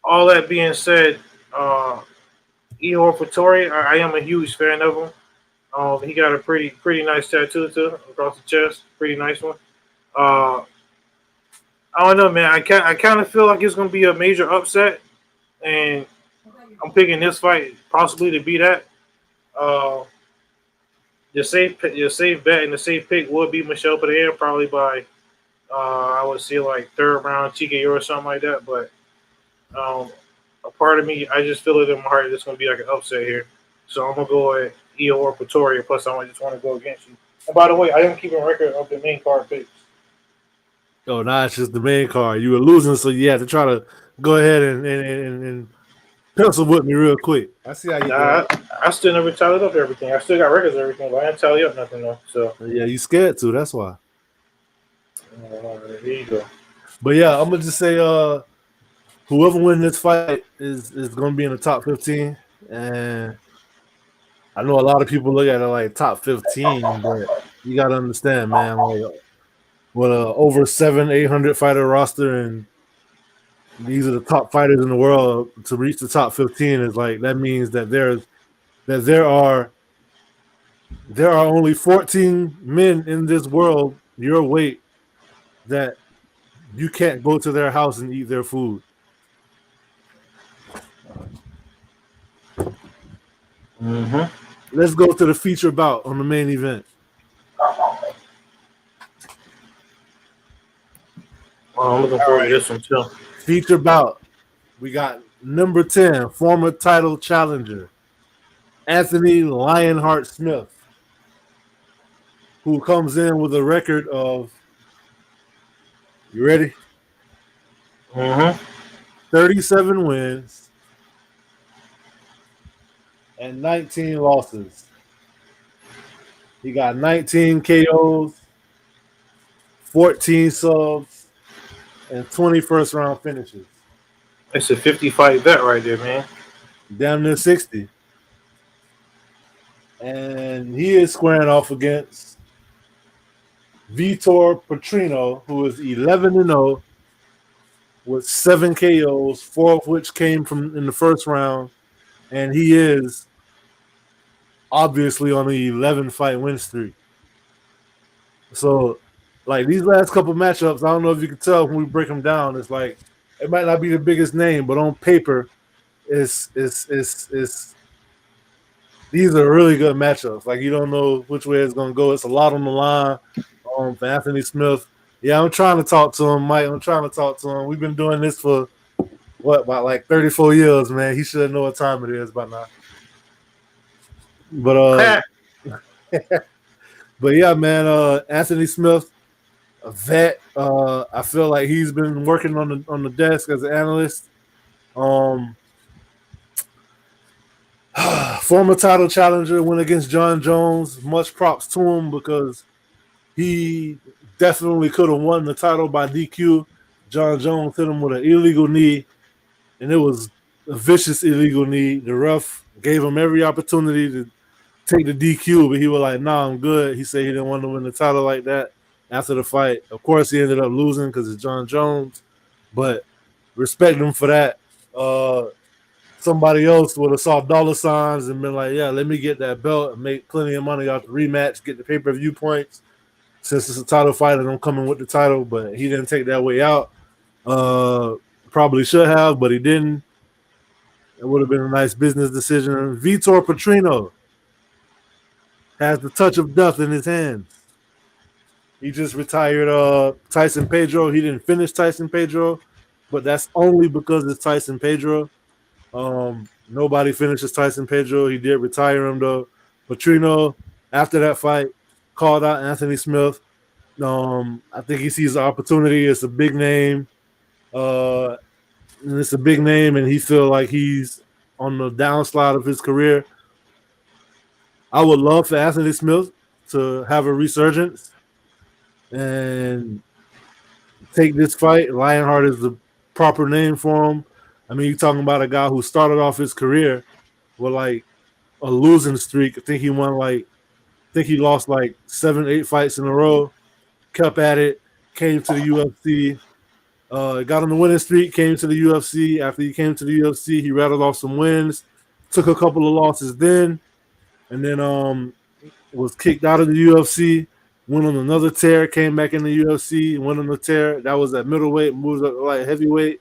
that being said, Ihor Potieria, I am a huge fan of him. He got a pretty nice tattoo too across the chest, pretty nice one. I don't know, man. I kind of feel like it's gonna be a major upset, and I'm picking this fight possibly to be that. Uh, your safe bet and the safe pick would be Michelle Pereira, probably by I would say like third round TKO or something like that. But a part of me, I just feel it in my heart it's going to be like an upset here. So I'm going to go at Io or Pretoria. Plus, I just want to go against you. And by the way, I am keeping record of the main card picks. Oh, nah, it's just the main card. You were losing, so you had to try to go ahead and pencil with me real quick. I see how you do. I still never tallied up everything. I still got records of everything, but I didn't tally up nothing though. So yeah, you scared to. That's why. There you go. But yeah, I'm gonna just say, whoever wins this fight is gonna be in the top 15, and I know a lot of people look at it like top 15, but you gotta understand, man, like with a over 700-800 fighter roster, and these are the top fighters in the world, to reach the top 15 is like that means that there are only 14 men in this world your weight that you can't go to their house and eat their food. Let's go to the feature bout on the main event. I'm looking forward to this one too. Feature bout. We got number 10, former title challenger, Anthony Lionheart Smith, who comes in with a record of, you ready? 37 wins and 19 losses. He got 19 KOs, 14 subs, and 20 first-round finishes. It's a 50-fight bet right there, man. Damn near 60. And he is squaring off against Vitor Petrino, who is 11-0 with 7 KOs, 4 of which came from in the first round. And he is obviously on the 11-fight win streak. So, like, these last couple matchups, I don't know if you can tell when we break them down, it's like it might not be the biggest name, but on paper, it's these are really good matchups. Like, you don't know which way it's gonna go. It's a lot on the line. For Anthony Smith. Yeah, I'm trying to talk to him, Mike. I'm trying to talk to him. We've been doing this for about like 34 years, man. He should know what time it is by now. But but yeah, man, Anthony Smith, a vet. I feel like he's been working on the desk as an analyst. Former title challenger, went against John Jones. Much props to him because he definitely could have won the title by DQ. John Jones hit him with an illegal knee, and it was a vicious illegal knee. The ref gave him every opportunity to take the DQ, but he was like, nah, I'm good. He said he didn't want to win the title like that after the fight. Of course, he ended up losing because it's John Jones, but respect him for that. Somebody else would have saw dollar signs and been like, yeah, let me get that belt and make plenty of money off the rematch, get the pay-per-view points. Since it's a title fight, and I'm coming with the title, but he didn't take that way out. Probably should have, but he didn't. It would have been a nice business decision. Vitor Petrino has the touch of death in his hands. He just retired Tyson Pedro. He didn't finish Tyson Pedro, but that's only because it's Tyson Pedro. Nobody finishes Tyson Pedro. He did retire him, though. Petrino, after that fight, called out Anthony Smith. I think he sees the opportunity. It's a big name. And he feels like he's on the downslide of his career. I would love for Anthony Smith to have a resurgence and take this fight. Lionheart is the proper name for him. I mean, you're talking about a guy who started off his career with like a losing streak. I think he lost like 7-8 fights in a row, kept at it, came to the UFC, got on the winning streak, came to the UFC. After he came to the UFC, he rattled off some wins, took a couple of losses then, and then was kicked out of the UFC, went on another tear, came back in the UFC, went on the tear. That was at middleweight, moved up to like heavyweight.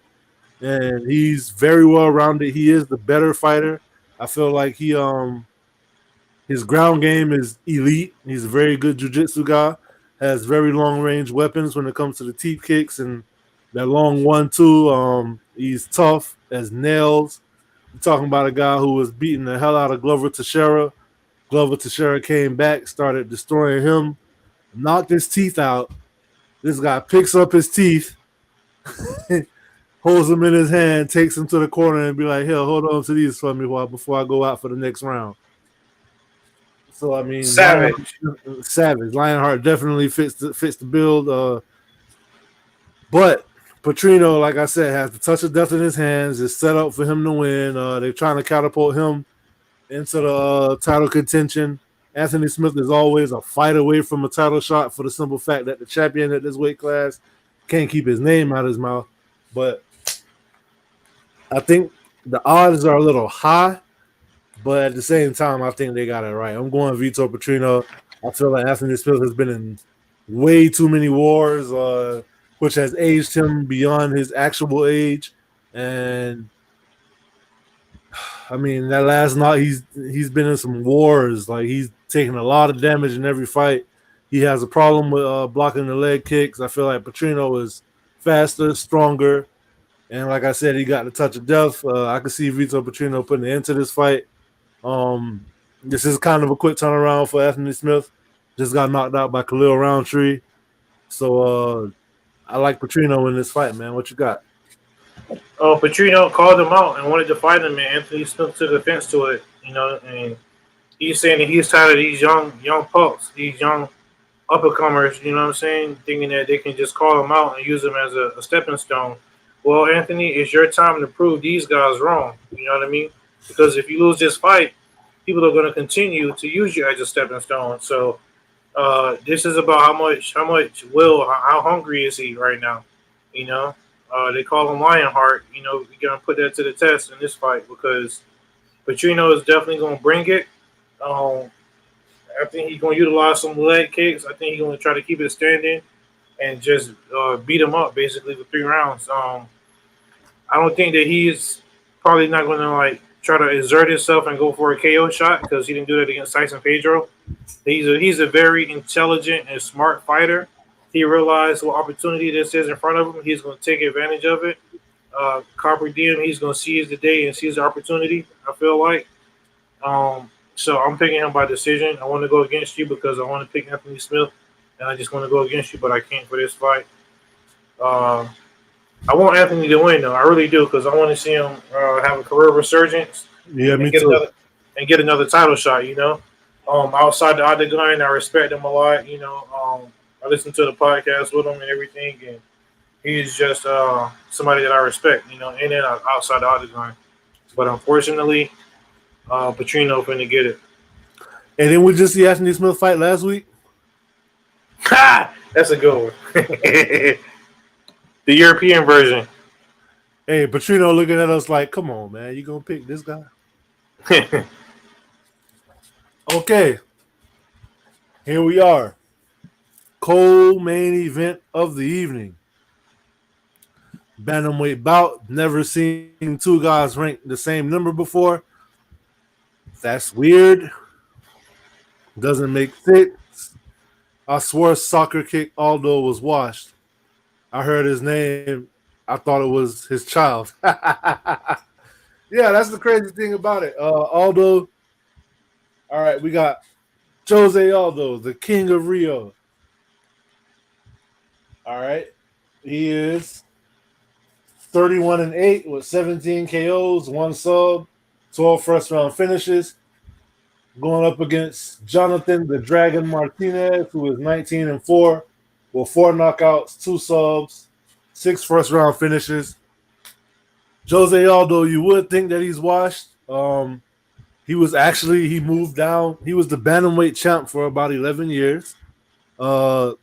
and he's very well rounded. He is the better fighter. I feel like his ground game is elite. He's a very good jiu-jitsu guy. Has very long range weapons when it comes to the teep kicks and that long 1-2. He's tough as nails. You're talking about a guy who was beating the hell out of Glover Teixeira. Glover Teixeira came back, started destroying him, knocked his teeth out. This guy picks up his teeth, holds them in his hand, takes them to the corner, and be like, "Hell, hold on to these for me before I go out for the next round." So I mean, savage. Lionheart definitely fits the build. But Petrino, like I said, has the touch of death in his hands. It's set up for him to win. They're trying to catapult him into the title contention. Anthony Smith is always a fight away from a title shot for the simple fact that the champion at this weight class can't keep his name out of his mouth. But I think the odds are a little high, but at the same time, I think they got it right. I'm going Vitor Petrino. I feel like Anthony Smith has been in way too many wars, which has aged him beyond his actual age. And I mean, that last night he's been in some wars. Like, he's taking a lot of damage in every fight. He has a problem with blocking the leg kicks. I feel like Petrino is faster, stronger, and like I said, he got the touch of death. I could see Vitor Petrino putting an end to this fight. This is kind of a quick turnaround for Anthony Smith. Just got knocked out by Khalil Roundtree. So I like Petrino in this fight, man. What you got? Petrino called him out and wanted to fight him, and Anthony Smith took offense to it, and he's saying that he's tired of these young pups, these young up-and-comers, you know what I'm saying, thinking that they can just call him out and use him as a stepping stone. Well, Anthony, it's your time to prove these guys wrong, you know what I mean? Because if you lose this fight, people are going to continue to use you as a stepping stone. So this is about how much how hungry is he right now, you know? They call him Lionheart. You know, we're going to put that to the test in this fight because Petrino is definitely going to bring it. I think he's going to utilize some leg kicks. I think he's going to try to keep it standing and just beat him up basically for 3 rounds. I don't think that he's probably not going to like try to exert himself and go for a KO shot because he didn't do that against Tyson Pedro. He's a very intelligent and smart fighter. He realized what opportunity this is in front of him. He's going to take advantage of it. Copper Diem, he's going to seize the day and seize the opportunity, I feel like. So I'm picking him by decision. I want to go against you because I want to pick Anthony Smith, and I just want to go against you, but I can't for this fight. I want Anthony to win, though. I really do because I want to see him have a career resurgence. Yeah, me too. Get another title shot, you know. Outside the octagon, I respect him a lot, you know. I listen to the podcast with him and everything, and he's just somebody that I respect, you know, in and outside the octagon. But unfortunately, Petrino finna get it. And then we just see Anthony Smith fight last week. Ha! That's a good one. The European version. Hey, Petrino looking at us like, come on, man, you gonna pick this guy? Okay. Here we are. Co-main event of the evening. Bantamweight bout. Never seen 2 guys ranked the same number before. That's weird. Doesn't make sense. I swore Soccer Kick Aldo was washed. I heard his name. I thought it was his child. Yeah, that's the crazy thing about it. Aldo. All right, we got Jose Aldo, the king of Rio. All right. He is 31-8 with 17 KOs, 1 sub, 12 first-round finishes. Going up against Jonathan the Dragon Martinez, who is 19-4 with 4 knockouts, 2 subs, 6 first-round finishes. Jose Aldo, you would think that he's washed. He moved down. He was the bantamweight champ for about 11 years. I'm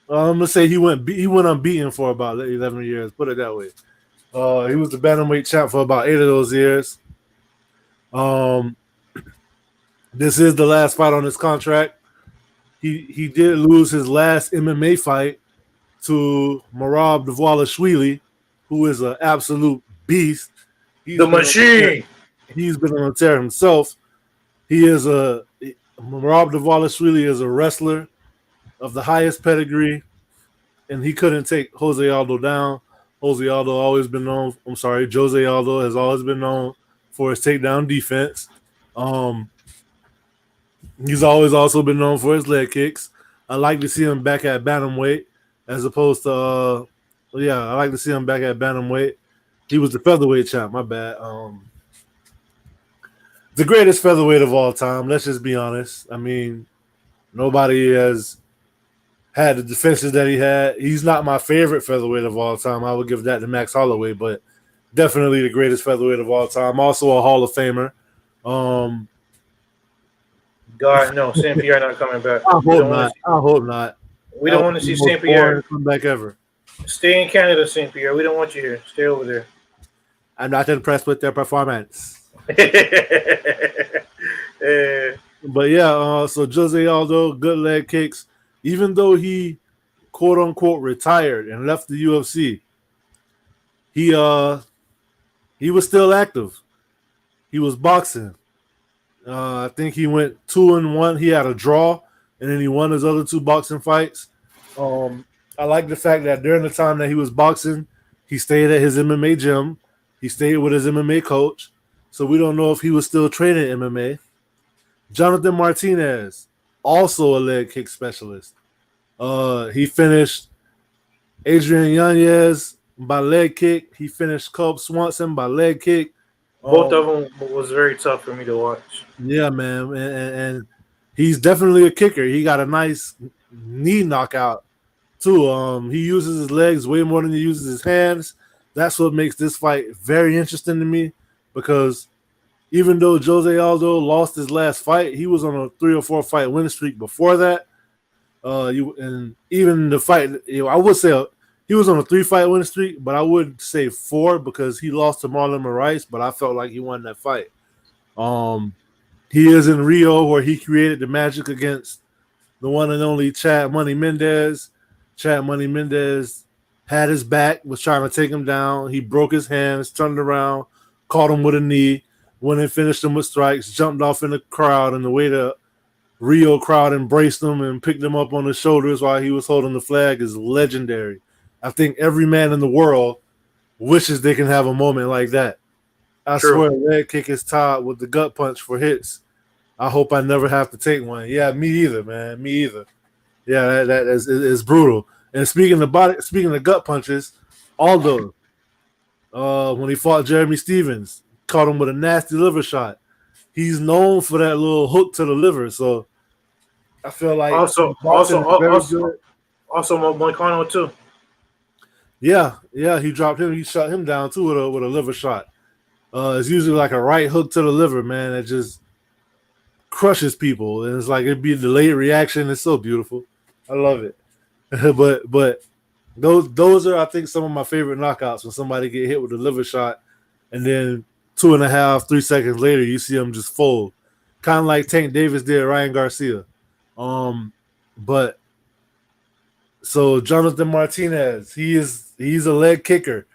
gonna say he went unbeaten for about 11 years. Put it that way. He was the bantamweight champ for about 8 of those years. This is the last fight on his contract. He did lose his last MMA fight to Merab Dvalishvili, who is an absolute beast. The machine. He's been on a tear himself. He is Rob Dvalishvili is a wrestler of the highest pedigree, and he couldn't take Jose Aldo down. Jose Aldo Jose Aldo has always been known for his takedown defense. He's always also been known for his leg kicks. I like to see him back at bantamweight as opposed to I like to see him back at bantamweight. He was the featherweight champ, my bad. The greatest featherweight of all time, let's just be honest. I mean, nobody has had the defenses that he had. He's not my favorite featherweight of all time. I would give that to Max Holloway, but definitely the greatest featherweight of all time. Also a Hall of Famer. God, no, St. Pierre not coming back. I hope not. We don't want to see St. Pierre come back ever. Stay in Canada, St. Pierre. We don't want you here. Stay over there. I'm not impressed with their performance. But yeah, so Jose Aldo, good leg kicks. Even though he quote unquote retired and left the UFC, he was still active. He was boxing. I think he went 2-1. He had a draw, and then he won his other 2 boxing fights. I like the fact that during the time that he was boxing, he stayed at his MMA gym. He stayed with his MMA coach. So we don't know if he was still training MMA. Jonathan Martinez, also a leg kick specialist. He finished Adrian Yanez by leg kick. He finished Cub Swanson by leg kick. Both of them was very tough for me to watch. Yeah, man. And he's definitely a kicker. He got a nice knee knockout, too. He uses his legs way more than he uses his hands. That's what makes this fight very interesting to me, because even though Jose Aldo lost his last fight, he was on a 3 or 4 fight win streak before that. And even the fight, I would say he was on a 3 fight win streak, but I would say 4 because he lost to Marlon Moraes, but I felt like he won that fight. He is in Rio, where he created the magic against the one and only Chad Money Mendez. Chad Money Mendez had his back, was trying to take him down. He broke his hands, turned around, caught him with a knee, went and finished him with strikes, jumped off in the crowd, and the way the Rio crowd embraced him and picked him up on the shoulders while he was holding the flag is legendary. I think every man in the world wishes they can have a moment like that. I swear, leg kick is tied with the gut punch for hits. I hope I never have to take one. Yeah, me either, man. Me either. Yeah, that is brutal. And speaking of gut punches, Aldo, when he fought Jeremy Stevens, caught him with a nasty liver shot. He's known for that little hook to the liver. So I feel like also Moicano too. Yeah, he dropped him. He shut him down too with a liver shot. It's usually like a right hook to the liver, man. It just crushes people, and it's like it'd be a delayed reaction. It's so beautiful. I love it. but those are, I think, some of my favorite knockouts, when somebody get hit with a liver shot, and then 2.5, 3 seconds later, you see them just fold, kind of like Tank Davis did Ryan Garcia. But so Jonathan Martinez, he's a leg kicker.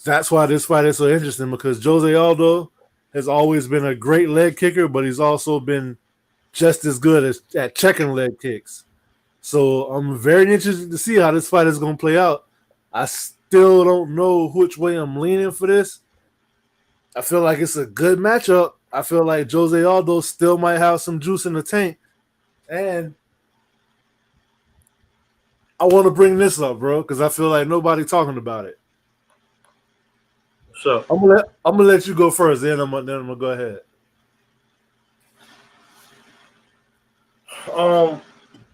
That's why this fight is so interesting, because Jose Aldo has always been a great leg kicker, but he's also been just as good at checking leg kicks. So I'm very interested to see how this fight is going to play out. I still don't know which way I'm leaning for this. I feel like it's a good matchup. I feel like Jose Aldo still might have some juice in the tank. And I want to bring this up, bro, because I feel like nobody talking about it. So I'm gonna let you go first, then I'm gonna go ahead.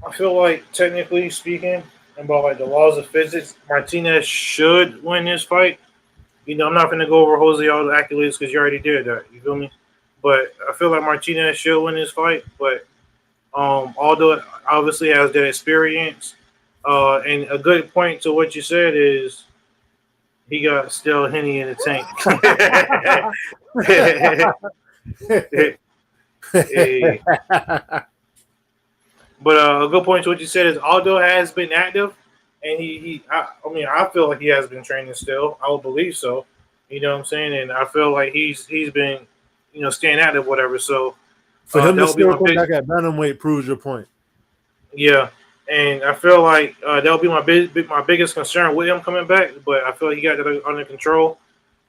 I feel like, technically speaking, about like the laws of physics, Martinez should win this fight. You know, I'm not going to go over Jose Aldo accolades because you already did that. You feel me? But I feel like Martinez should win this fight. But Aldo obviously has that experience. And a good point to what you said is he got still Henny in the tank. Hey. But a good point to what you said is Aldo has been active, and I feel like he has been training still. I would believe so. You know what I'm saying? And I feel like he's been, staying active, whatever. So For him that to would be still my come big, back at bantamweight proves your point. yeah. And I feel like that would be my biggest concern with him coming back. But I feel like he got that under control.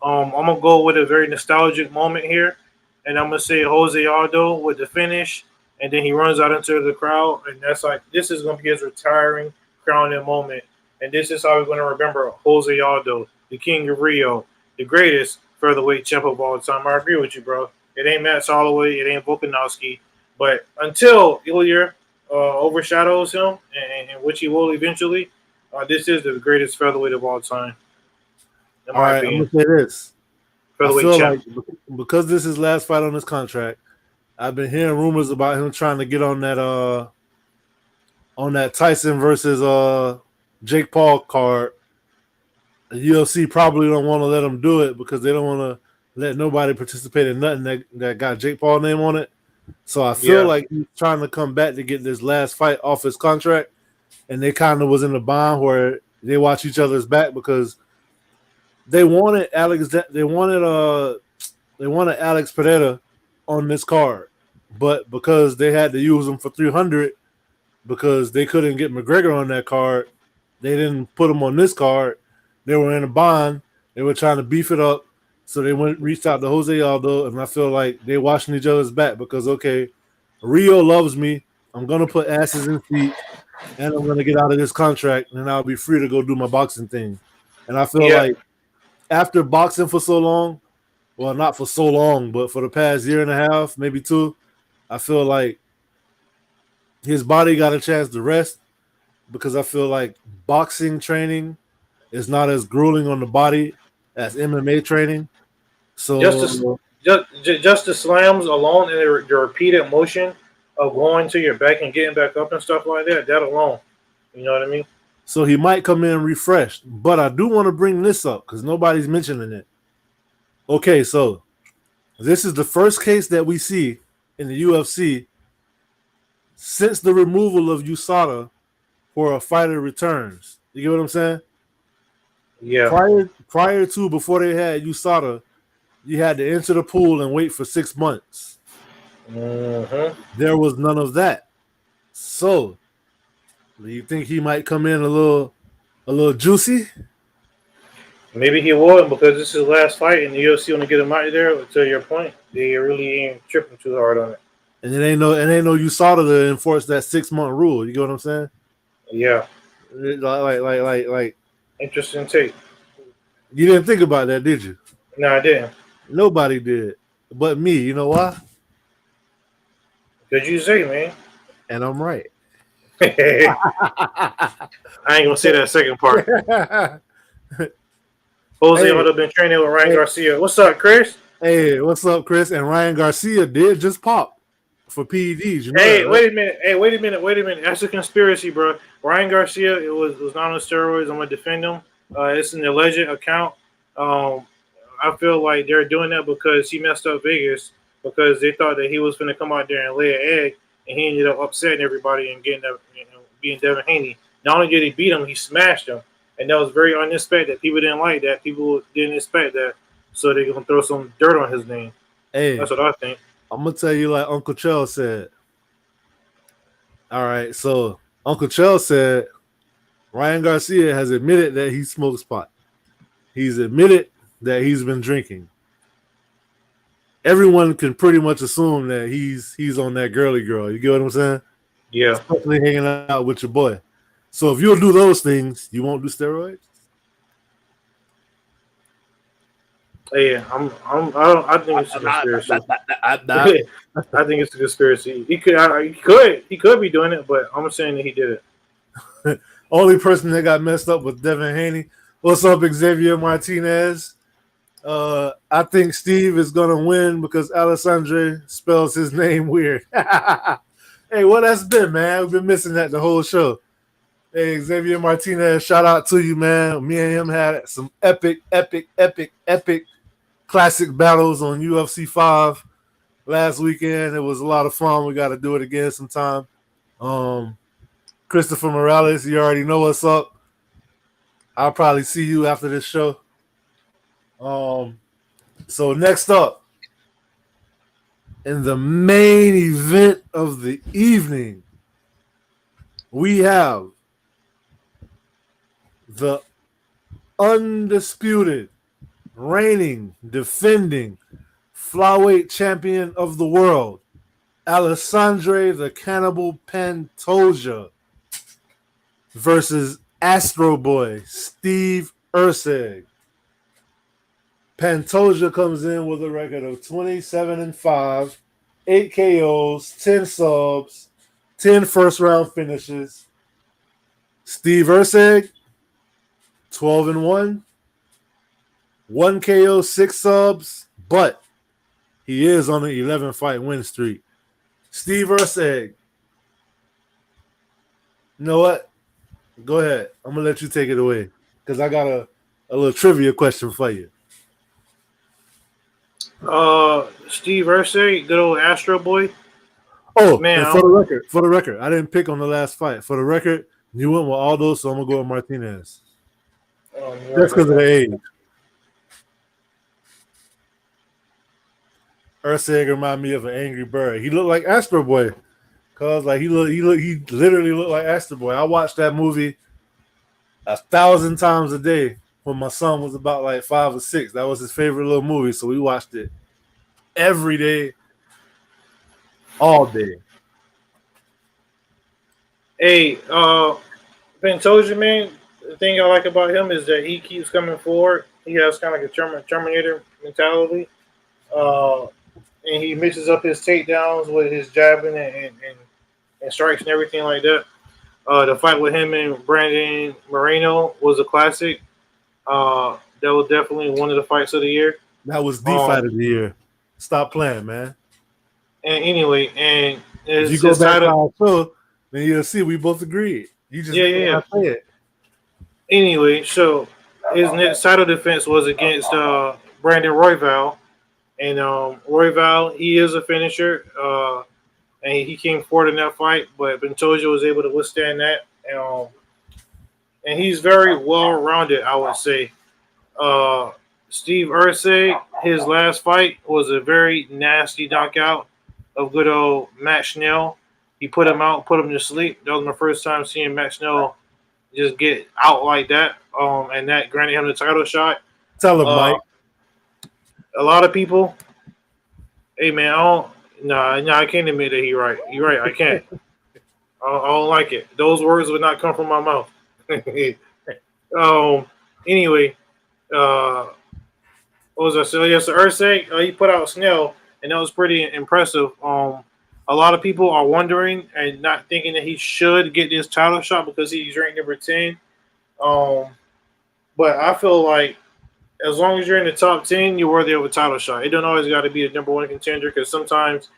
I'm gonna go with a very nostalgic moment here, and I'm gonna say Jose Aldo with the finish, and then he runs out into the crowd, and that's like this is gonna be his retiring crowning moment, and this is how we're gonna remember Jose Aldo, the King of Rio, the greatest featherweight champ of all time. I agree with you, bro. It ain't Matt Holloway, it ain't Volkanovski, but until Ilya overshadows him, and which he will eventually, this is the greatest featherweight of all time, in All my right, I'm opinion. gonna say this. I Featherweight feel like champ. because this is his last fight on this contract, I've been hearing rumors about him trying to get on that Tyson versus Jake Paul card. The UFC probably don't want to let him do it because they don't want to let nobody participate in nothing that got Jake Paul name on it. So I feel Yeah, like he's trying to come back to get this last fight off his contract, and they kind of was in a bond where they watch each other's back because they wanted Alex Pereira on this card, but because they had to use him for 300 because they couldn't get McGregor on that card, they didn't put him on this card. They were in a bond. They were trying to beef it up, so they reached out to Jose Aldo, and I feel like they watching each other's back because okay, Rio loves me. I'm gonna put asses in seats, and I'm gonna get out of this contract, and I'll be free to go do my boxing thing. And I feel yeah, like after boxing for so long, well, not for so long, but for the past year and a half, maybe two, I feel like his body got a chance to rest because I feel like boxing training is not as grueling on the body as MMA training. just the So, just the slams alone and the repeated motion of going to your back and getting back up and stuff like that. That alone, you know what I mean? so he might come in refreshed. But I do want to bring this up because nobody's mentioning it. Okay, so this is the first case that we see in the UFC since the removal of USADA where a fighter returns. You get what I'm saying? Yeah. Prior to before they had USADA, you had to enter the pool and wait for 6 months. hmm There was none of that. So, do you think he might come in a little juicy? Maybe he would because this is his last fight and the UFC want to get him out of there. To your point, they really ain't tripping too hard on it. And it ain't no USADA to enforce that 6 month rule. You get what I'm saying? Yeah. Like Interesting take. you didn't think about that, did you? No, I didn't. Nobody did, but me. You know why? Could you say, man? And I'm right. I ain't gonna say that second part. Jose Hey, Aldo been training with Ryan hey, Garcia. What's up, Chris? hey, what's up, Chris? And Ryan Garcia did just pop for PEDs. You know that, Hey, right? wait a minute. Hey, wait a minute. Wait a minute. That's a conspiracy, bro. Ryan Garcia, it was not on steroids. I'm gonna defend him. It's an alleged account. Um, I feel like they're doing that because he messed up Vegas because they thought that he was going to come out there and lay an egg, and he ended up upsetting everybody and getting that, being Devin Haney. Not only did he beat him, he smashed him, and that was very unexpected. People didn't like that. People didn't expect that, so they're gonna throw some dirt on his name. Hey, That's what I think. I'm gonna tell you like Uncle Chell said. All right, so Uncle Chell said Ryan Garcia has admitted that he smokes pot. He's admitted that he's been drinking. Everyone can pretty much assume that he's on that girly girl. You get what I'm saying? Yeah, Especially hanging out with your boy. So if you'll do those things, you won't do steroids. yeah. I think it's a conspiracy. I think it's a conspiracy. He could be doing it, but I'm saying that he did it. Only person that got messed up was Devin Haney. What's up, Xavier Martinez? I think Steve is gonna win because Alessandre spells his name weird. Hey, what that's been, man? We've been missing that the whole show. Hey, Xavier Martinez, shout out to you, man. Me and him had some epic classic battles on UFC 5 last weekend. It was a lot of fun. We got to do it again sometime. Christopher Morales, you already know what's up. I'll probably see you after this show. So next up, in the main event of the evening, we have the undisputed, reigning, defending flyweight champion of the world, Alessandre the Cannibal Pantoja, versus Astro Boy Steve Erceg. Pantoja comes in with a record of 27-5, 8 KOs, 10 subs, 10 first round finishes. Steve Erceg, 12-1, 1 KO, 6 subs, but he is on an 11 fight win streak. Steve Erceg, you know what? Go ahead. I'm gonna let you take it away because I got a little trivia question for you. Steve Erceg, good old Astro Boy. Oh, Man, and for the record, I didn't pick on the last fight. For the record, you went with Aldo, so I'm gonna go with Martinez. Just because of the age. Erceg remind me of an angry bird. He looked like Astro Boy, cause like he literally looked like Astro Boy. I watched that movie 1,000 times a day when my son was about like 5 or 6. That was his favorite little movie, so we watched it every day, all day. Hey, Pantoja, man, the thing I like about him is that he keeps coming forward. He has kind of like a Terminator mentality. And he mixes up his takedowns with his jabbing and strikes and everything like that. The fight with him and Brandon Moreno was a classic. That was definitely one of the fights of the year. That was the fight of the year. Stop playing, man. And anyway, and if you go back to our show, then you'll see we both agreed. You just yeah. Say it. Anyway, so his next title defense was against Brandon Royval. And Royval, he is a finisher, and he came forward in that fight, but Pantoja was able to withstand that. And he's very well-rounded, I would say. Steve Erceg, his last fight was a very nasty knockout of good old Matt Schnell. He put him out, put him to sleep. That was my first time seeing Matt Schnell just get out like that, and that granted him the title shot. Tell him, Mike. A lot of people, hey man, I can't admit that you're right. You're right, I can't. I don't like it. Those words would not come from my mouth. Anyway, what was I saying? Yes, Erceg, he put out Snell, and that was pretty impressive. A lot of people are wondering and not thinking that he should get this title shot because he's ranked number 10. But I feel like as long as you're in the top 10, you're worthy of a title shot. It don't always got to be a number 1 contender because sometimes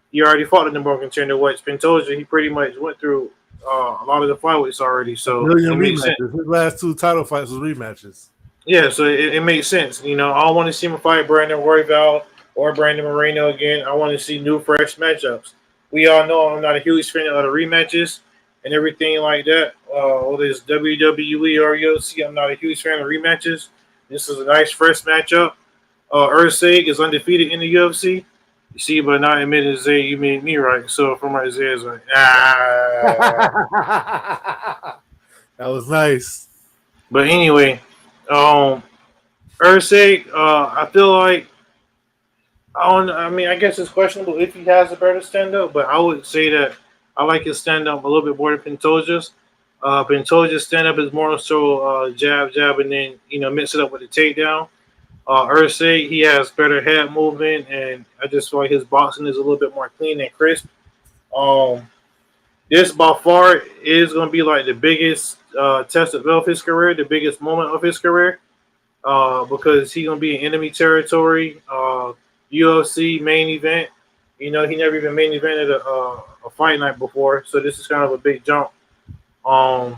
you already fought the number 1 contender. What Pantoja, he pretty much went through a lot of the flyweights already. So it makes sense. His last 2 title fights was rematches. Yeah, so it makes sense. You know, I don't want to see him fight Brandon Royval or Brandon Moreno again. I want to see new, fresh matchups. We all know I'm not a huge fan of the rematches and everything like that. Whether it's WWE or UFC, I'm not a huge fan of rematches. This is a nice, fresh matchup. Erceg is undefeated in the UFC. You see, but not admitting Zay, you made me right. So from right, Zay is like, That was nice. But anyway, Erceg, I feel like, I guess it's questionable if he has a better stand-up, but I would say that I like his stand-up a little bit more than Pantoja's. Pantoja's stand-up is more so jab, and then, mix it up with the takedown. Erceg, he has better head movement, and I just feel like his boxing is a little bit more clean and crisp. This, by far, is going to be like the biggest test of his career, the biggest moment of his career, because he's going to be in enemy territory, UFC main event. He never even main evented a fight night before, so this is kind of a big jump. I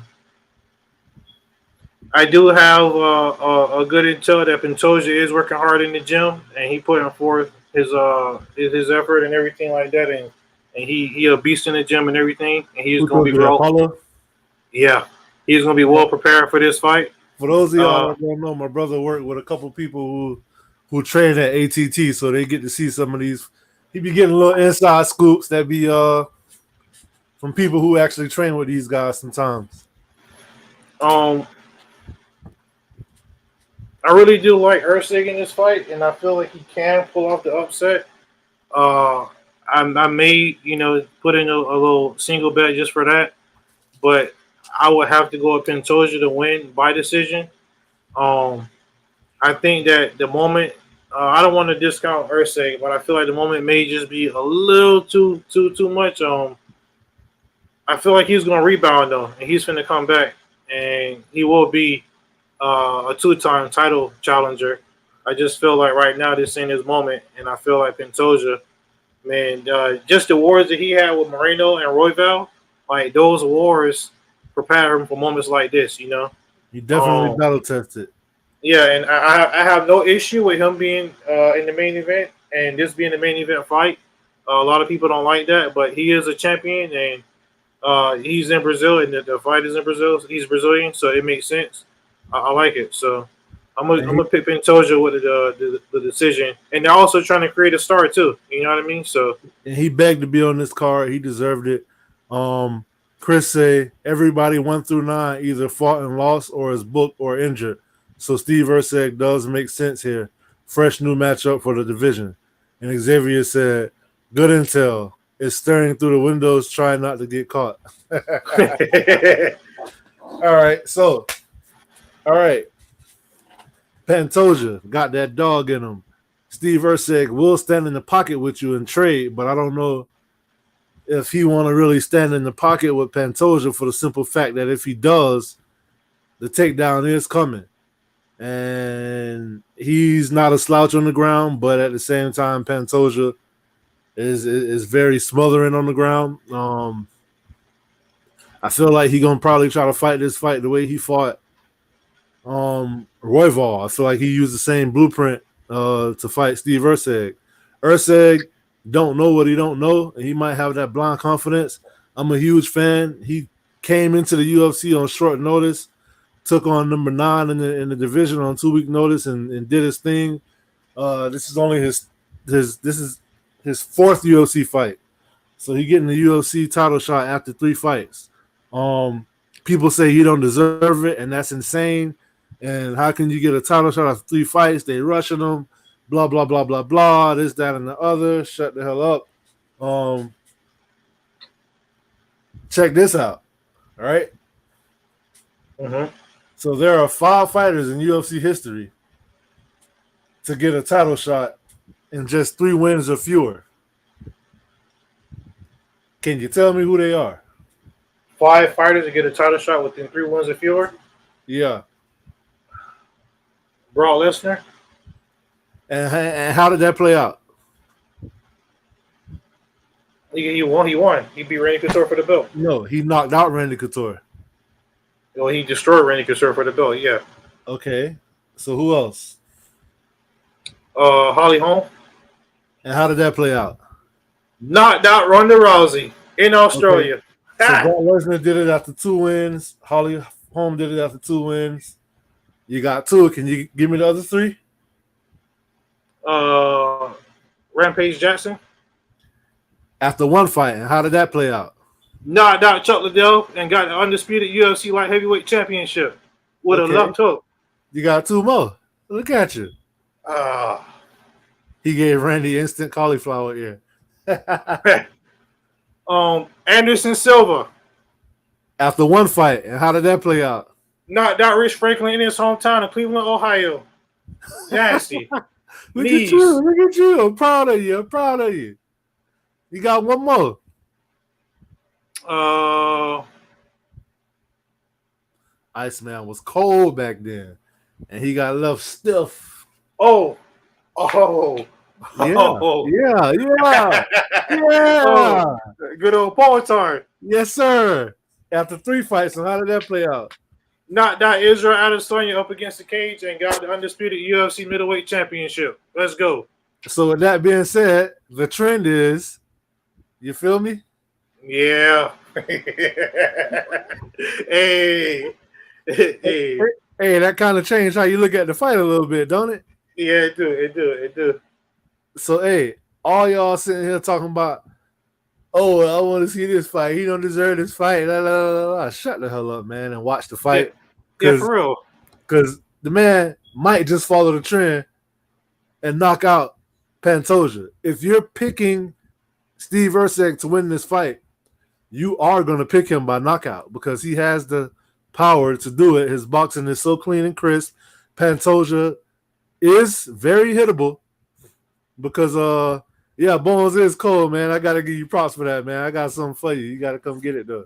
do have a good intel that Pantoja is working hard in the gym, and he putting forth his effort and everything like that, and he a beast in the gym and everything, and he's going to be real. Yeah, he's going to be well prepared for this fight. For those of y'all that don't know, my brother worked with a couple people who train at ATT, so they get to see some of these. He be getting little inside scoops that be from people who actually train with these guys sometimes. I really do like Erceg in this fight, and I feel like he can pull off the upset. I may, put in a little single bet just for that, but I would have to go with Pantoja to win by decision. I think that the moment, I don't want to discount Erceg, but I feel like the moment may just be a little too much. I feel like he's going to rebound though, and he's going to come back, and he will be a 2-time title challenger. I just feel like right now this ain't his moment, and I feel like Pantoja, man, just the wars that he had with Moreno and Royval, like those wars prepare him for moments like this. He definitely battle tested. Yeah, and I have no issue with him being in the main event and this being the main event fight. A lot of people don't like that, but he is a champion, and he's in Brazil, and the fight is in Brazil. He's Brazilian, so it makes sense. I like it. So I'm gonna pick Pantoja with the decision, and they're also trying to create a star too. You know what I mean? So and he begged to be on this card. He deserved it. Chris say everybody 1 through 9 either fought and lost or is booked or injured. So Steve Erceg does make sense here. Fresh new matchup for the division. And Xavier said, good intel. It's staring through the windows, trying not to get caught. All right. Pantoja got that dog in him. Steve Erceg will stand in the pocket with you and trade, but I don't know if he want to really stand in the pocket with Pantoja for the simple fact that if he does, the takedown is coming. And he's not a slouch on the ground, but at the same time, Pantoja is very smothering on the ground. I feel like he's gonna probably try to fight this fight the way he fought Royval. I feel like he used the same blueprint to fight Steve Erceg. Erceg don't know what he don't know, and he might have that blind confidence. I'm a huge fan. He came into the UFC on short notice, took on number 9 in the division on 2-week notice, and did his thing. This is only his 4th UFC fight, so he getting the UFC title shot after 3 fights. People say he don't deserve it, and that's insane. And how can you get a title shot after 3 fights? They rushing him, blah blah blah blah blah. This, that, and the other. Shut the hell up. Check this out. All right. Mm-hmm. So there are 5 fighters in UFC history to get a title shot in just 3 wins or fewer. Can you tell me who they are? 5 fighters to get a title shot within 3 wins or fewer? Yeah. Brock Lesnar. And how did that play out? He won. He beat Randy Couture for the belt. No, he knocked out Randy Couture. Well, he destroyed Randy Couture for the belt, yeah. Okay. So who else? Holly Holm. And how did that play out? Knocked out Ronda Rousey in Australia. Okay. So Brock Lesnar did it after 2 wins. Holly Holm did it after 2 wins. You got 2. Can you give me the other 3? Rampage Jackson. After 1 fight. And how did that play out? Knocked out Chuck Liddell and got the undisputed UFC light heavyweight championship with a left hook. You got 2 more. Look at you. He gave Randy instant cauliflower ear. Anderson Silva. After 1 fight. And how did that play out? Knocked out Rich Franklin in his hometown of Cleveland, Ohio. Nasty. Look at you. I'm proud of you. You got 1 more. Iceman was cold back then. And he got left stiff. Yeah. Good old Paul. Yes, sir. After 3 fights, so how did that play out? Knocked out Israel Adesanya up against the cage and got the undisputed UFC middleweight championship. Let's go. So with that being said, the trend is, you feel me? Yeah. Hey. Hey, that kind of changed how you look at the fight a little bit, don't it? Yeah, it do. So, hey, all y'all sitting here talking about, oh, I want to see this fight. He don't deserve this fight. La, la, la, la, la. Shut the hell up, man, and watch the fight. Yeah, for real. Because the man might just follow the trend and knock out Pantoja. If you're picking Steve Erceg to win this fight, you are going to pick him by knockout because he has the power to do it. His boxing is so clean and crisp. Pantoja is very hittable because, Bones is cold, man. I got to give you props for that, man. I got something for you. You got to come get it, though.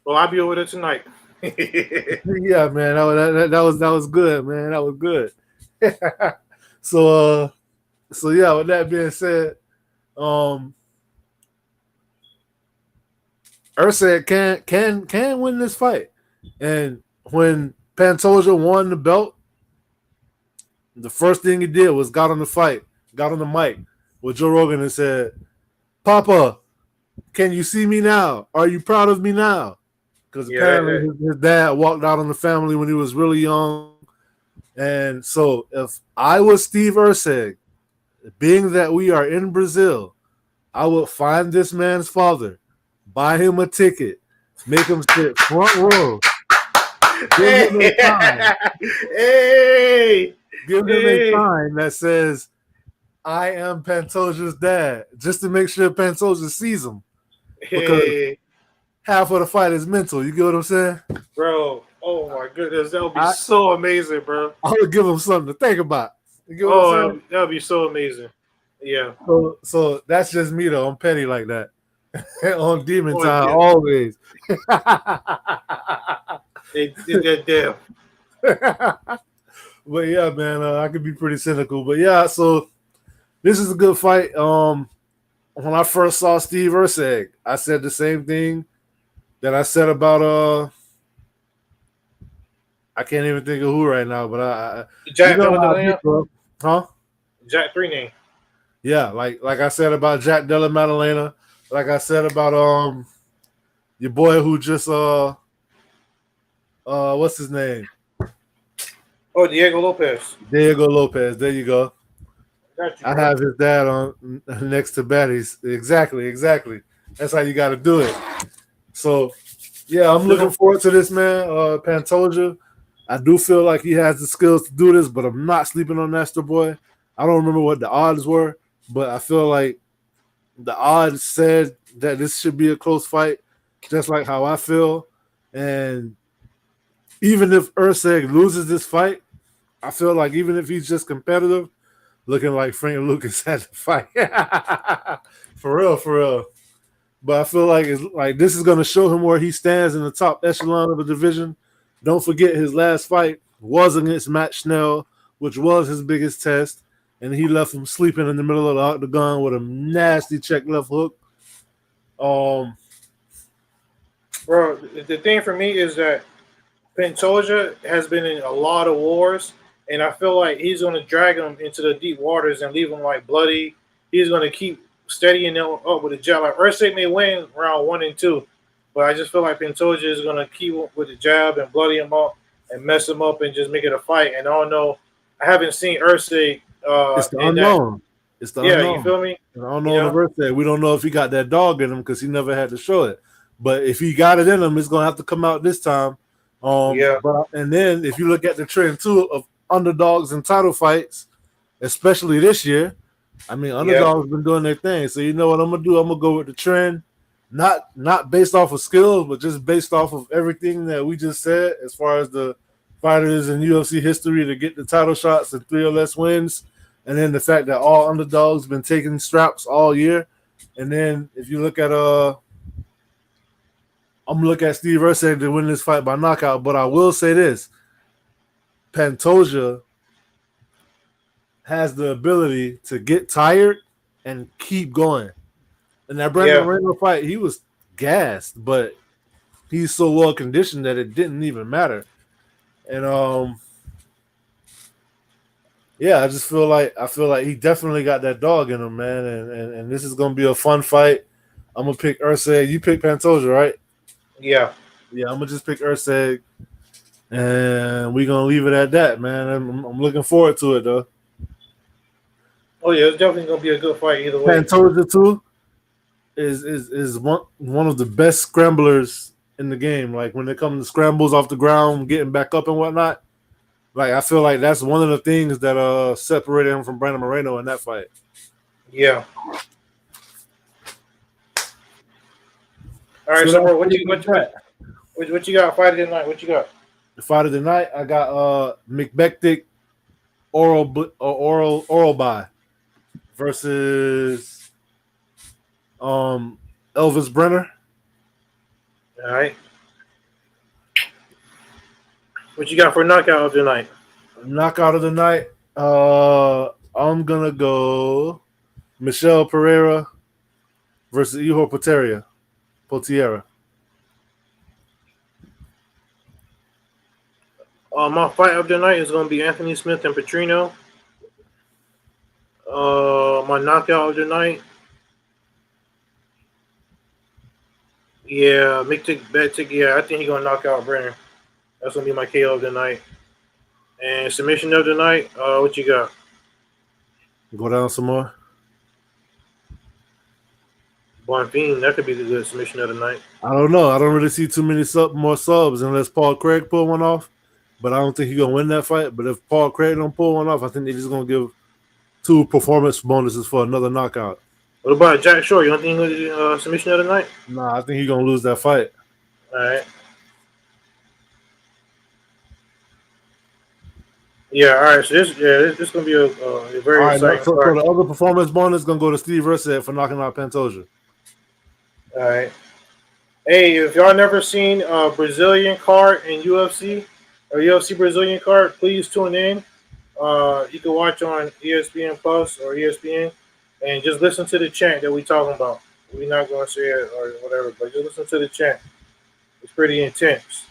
Well, I'll be over there tonight. Yeah, man. That was good, man. That was good. So yeah, with that being said, Erceg can win this fight. And when Pantoja won the belt, the first thing he did was got on the mic with Joe Rogan and said, "Papa, can you see me now? Are you proud of me now?" Because apparently his dad walked out on the family when he was really young. And so if I was Steve Erceg, being that we are in Brazil, I would find this man's father, buy him a ticket, make him sit front row, give him a sign. Give him a sign that says, "I am Pantoja's dad," just to make sure Pantoja sees him. Because half of the fight is mental. You get what I'm saying? Bro, oh my goodness. That would be so amazing, bro. I would give him something to think about. You get what I'm saying? That would be so amazing. Yeah. So that's just me, though. I'm petty like that. On Demon Time, always. They did that damn. But yeah, man, I could be pretty cynical. But yeah, so this is a good fight. When I first saw Steve Erceg, I said the same thing that I said about I can't even think of who right now, but Jack Jack 3 name. Yeah, like I said about Jack Della Maddalena, like I said about your boy who just what's his name? Oh, Diego Lopez. Diego Lopez. There you go. Got you, I have his dad on next to Betty's. Exactly. That's how you got to do it. So, yeah, I'm looking forward to this, man. Pantoja. I do feel like he has the skills to do this, but I'm not sleeping on Nestor Boy. I don't remember what the odds were, but I feel like the odds said that this should be a close fight, just like how I feel. And even if Erceg loses this fight, I feel like even if he's just competitive, looking like Frank Lucas had to fight. For real. But I feel like this is going to show him where he stands in the top echelon of the division. Don't forget his last fight was against Matt Schnell, which was his biggest test, and he left him sleeping in the middle of the octagon with a nasty check left hook. Bro, the thing for me is that Pantoja has been in a lot of wars, and I feel like he's going to drag him into the deep waters and leave him like bloody. He's going to keep steadying him up with the jab. Like Erceg may win round 1 and 2, but I just feel like Pantoja is going to keep with the jab and bloody him up and mess him up and just make it a fight. And I don't know. I haven't seen Erceg. It's the unknown. It's the unknown. You feel me? I don't know the Erceg. We don't know if he got that dog in him because he never had to show it. But if he got it in him, it's going to have to come out this time. And then if you look at the trend too of underdogs and title fights, especially this year, I mean, underdogs been doing their thing. So you know what I'm gonna do? I'm gonna go with the trend, not based off of skills, but just based off of everything that we just said as far as the fighters in UFC history to get the title shots and 3 or less wins, and then the fact that all underdogs been taking straps all year. And then if you look at I'm gonna look at Steve Erceg to win this fight by knockout, but I will say this: Pantoja has the ability to get tired and keep going. In that Brandon Moreno fight, he was gassed, but he's so well conditioned that it didn't even matter. And I just feel like he definitely got that dog in him, man. And this is gonna be a fun fight. I'm gonna pick Erceg. You pick Pantoja, right? Yeah. I'm gonna just pick Erceg. And we're gonna leave it at that, man. I'm looking forward to it though. Oh yeah, it's definitely gonna be a good fight either way. Pantoja too is one of the best scramblers in the game. Like when it comes to scrambles off the ground, getting back up and whatnot. Like I feel like that's one of the things that separated him from Brandon Moreno in that fight. Yeah. All right, so bro, what you got fight of the night? What you got? The fight of the night, I got McBectic oral by versus Elvis Brenner. All right. What you got for a knockout of the night? Knockout of the night. I'm gonna go Michelle Pereira versus Iho Potiera. My fight of the night is gonna be Anthony Smith and Petrino. My knockout of the night. Yeah, McBectic. Yeah, I think he's gonna knock out Brenner. That's gonna be my KO of the night. And submission of the night. What you got? Go down some more. Bonfim, that could be the good submission of the night. I don't know. I don't really see too many more subs unless Paul Craig pull one off. But I don't think he's gonna win that fight. But if Paul Craig don't pull one off, I think they're just gonna give 2 performance bonuses for another knockout. What about Jack Shore? You don't think he's gonna do submission of the night? Nah, I think he's gonna lose that fight. All right. Yeah, all right. So this is gonna be a very exciting so fight. the other performance bonus is gonna go to Steve Erceg for knocking out Pantoja. All right. Hey, if y'all never seen a Brazilian card in UFC or UFC Brazilian card, please tune in. You can watch on ESPN Plus or ESPN, and just listen to the chant that we talking about. We're not gonna say it or whatever, but just listen to the chant. It's pretty intense.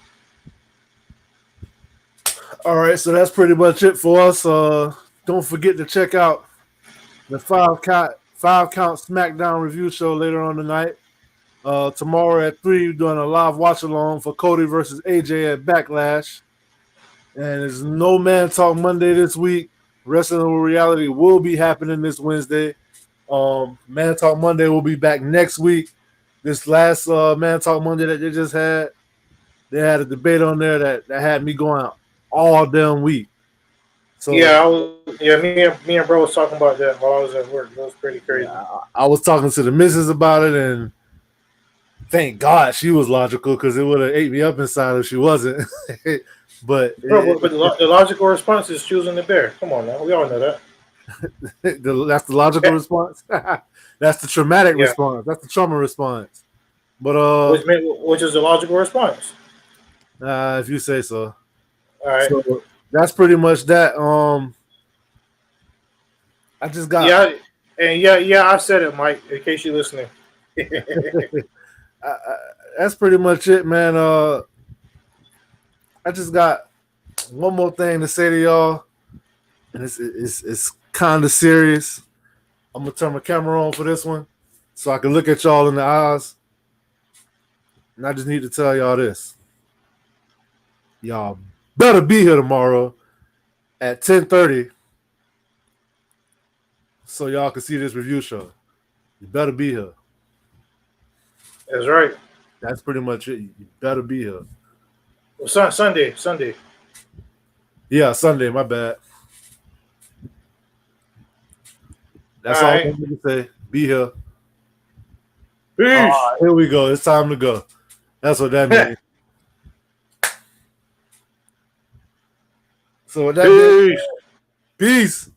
All right, so that's pretty much it for us. Don't forget to check out the 5 count SmackDown review show later on tonight. Tomorrow at 3, we're doing a live watch along for Cody versus AJ at Backlash. And there's no Man Talk Monday this week. Wrestling with Reality will be happening this Wednesday. Man Talk Monday will be back next week. This last Man Talk Monday that they just had, they had a debate on there that had me going out all damn week. So me and bro was talking about that while I was at work. It was pretty crazy. I was talking to the missus about it, and thank God she was logical because it would have ate me up inside if she wasn't. but the logical response is choosing the bear. Come on now, we all know that. That's the logical response. That's the traumatic response. That's the trauma response. But which is the logical response. If you say so. All right. So that's pretty much that. I just got I said it, Mike. In case you're listening. That's pretty much it, man. I just got one more thing to say to y'all, and it's kind of serious. I'm gonna turn my camera on for this one, so I can look at y'all in the eyes, and I just need to tell y'all this: y'all better be here tomorrow at 10:30, so y'all can see this review show. You better be here. That's right. That's pretty much it. You better be here. Well, Sunday. Yeah, Sunday. My bad. That's all I'm going to say. Be here. Peace. Right, here we go. It's time to go. That's what that means. So what that means, peace.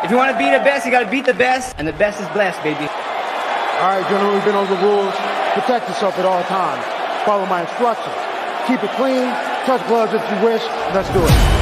If you want to be the best, you got to beat the best, and the best is blessed, baby. All right, gentlemen, we've been over the rules. Protect yourself at all times. Follow my instructions. Keep it clean, touch gloves if you wish. Let's do it.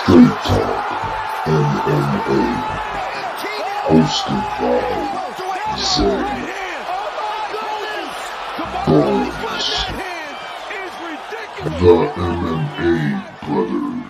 Straight Talk MMA, hosted by Zay and Bonez, the MMA Brotherz.